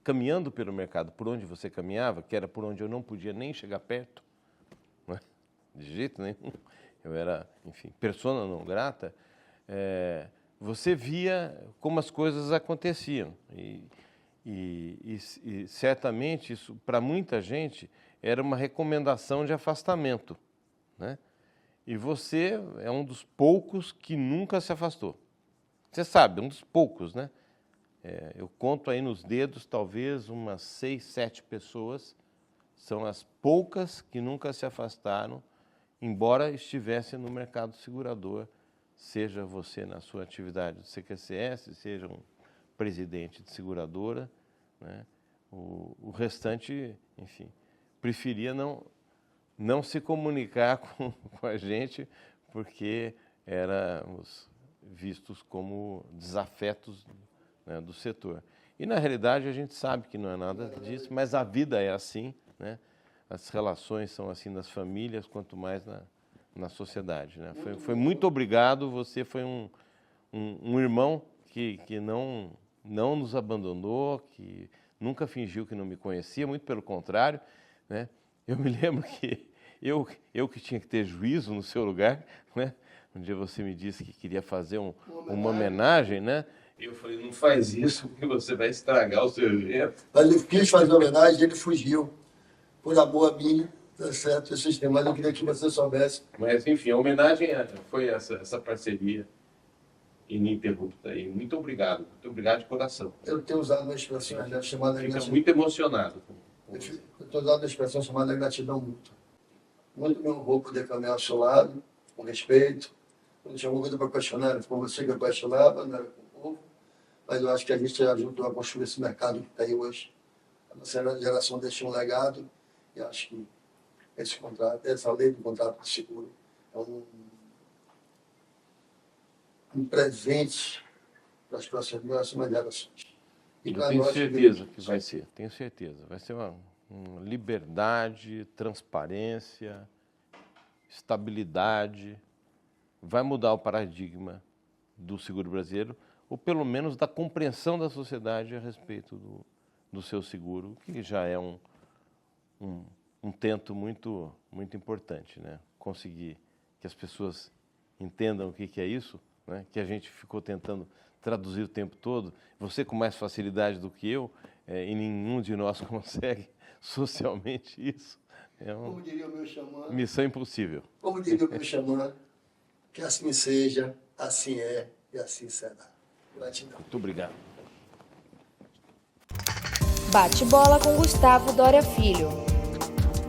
caminhando pelo mercado por onde você caminhava, que era por onde eu não podia nem chegar perto, não é? De jeito nenhum, eu era, enfim, persona não grata, você via como as coisas aconteciam. E certamente isso, para muita gente, era uma recomendação de afastamento, né? E você é um dos poucos que nunca se afastou. Você sabe, um dos poucos, né? Eu conto aí nos dedos, talvez umas 6, 7 pessoas, são as poucas que nunca se afastaram, embora estivessem no mercado segurador, seja você na sua atividade do CQCS, seja um presidente de seguradora, né? O restante, enfim, preferia não se comunicar com a gente, porque éramos vistos como desafetos, né, do setor. E, na realidade, a gente sabe que não é nada disso, mas a vida é assim, né? As relações são assim nas famílias, quanto mais na sociedade, né? Foi muito obrigado, você foi um irmão que não nos abandonou, que nunca fingiu que não me conhecia, muito pelo contrário, né? Eu me lembro que eu que tinha que ter juízo no seu lugar, né? Um dia você me disse que queria fazer uma homenagem, né? Eu falei, não faz isso, porque você vai estragar o seu evento. Mas eu quis fazer homenagem, ele fugiu, por amor a mim, tá certo, esse sistema, mas eu queria que você soubesse. Mas, enfim, a homenagem foi essa parceria ininterrupta aí. Muito obrigado de coração. Eu tenho usado uma expressão chamada Fica gratidão. muito emocionado. Eu tenho usado uma expressão chamada gratidão mútua. Muito me honrou poder caminhar ao seu lado, com respeito. Quando tinha alguma coisa para questionar, era com você que eu questionava, não era com o povo. Mas eu acho que a gente ajudou a construir esse mercado que está aí hoje. A nossa geração deixou um legado e acho que esse contrato, essa lei do contrato de seguro é um presente para as próximas gerações. E Eu tenho certeza que vai ser, tenho certeza. Vai ser uma liberdade, transparência, estabilidade. Vai mudar o paradigma do seguro brasileiro, ou pelo menos da compreensão da sociedade a respeito do seu seguro, que já é um tento muito importante, né? Conseguir que as pessoas entendam o que é isso, né? Que a gente ficou tentando traduzir o tempo todo, você com mais facilidade do que eu, e nenhum de nós consegue socialmente isso. É como diria o meu xamã, missão impossível. Como diria o meu xamã, que assim seja, assim é e assim será. Gratidão. Muito obrigado. Bate bola com Gustavo Doria Filho.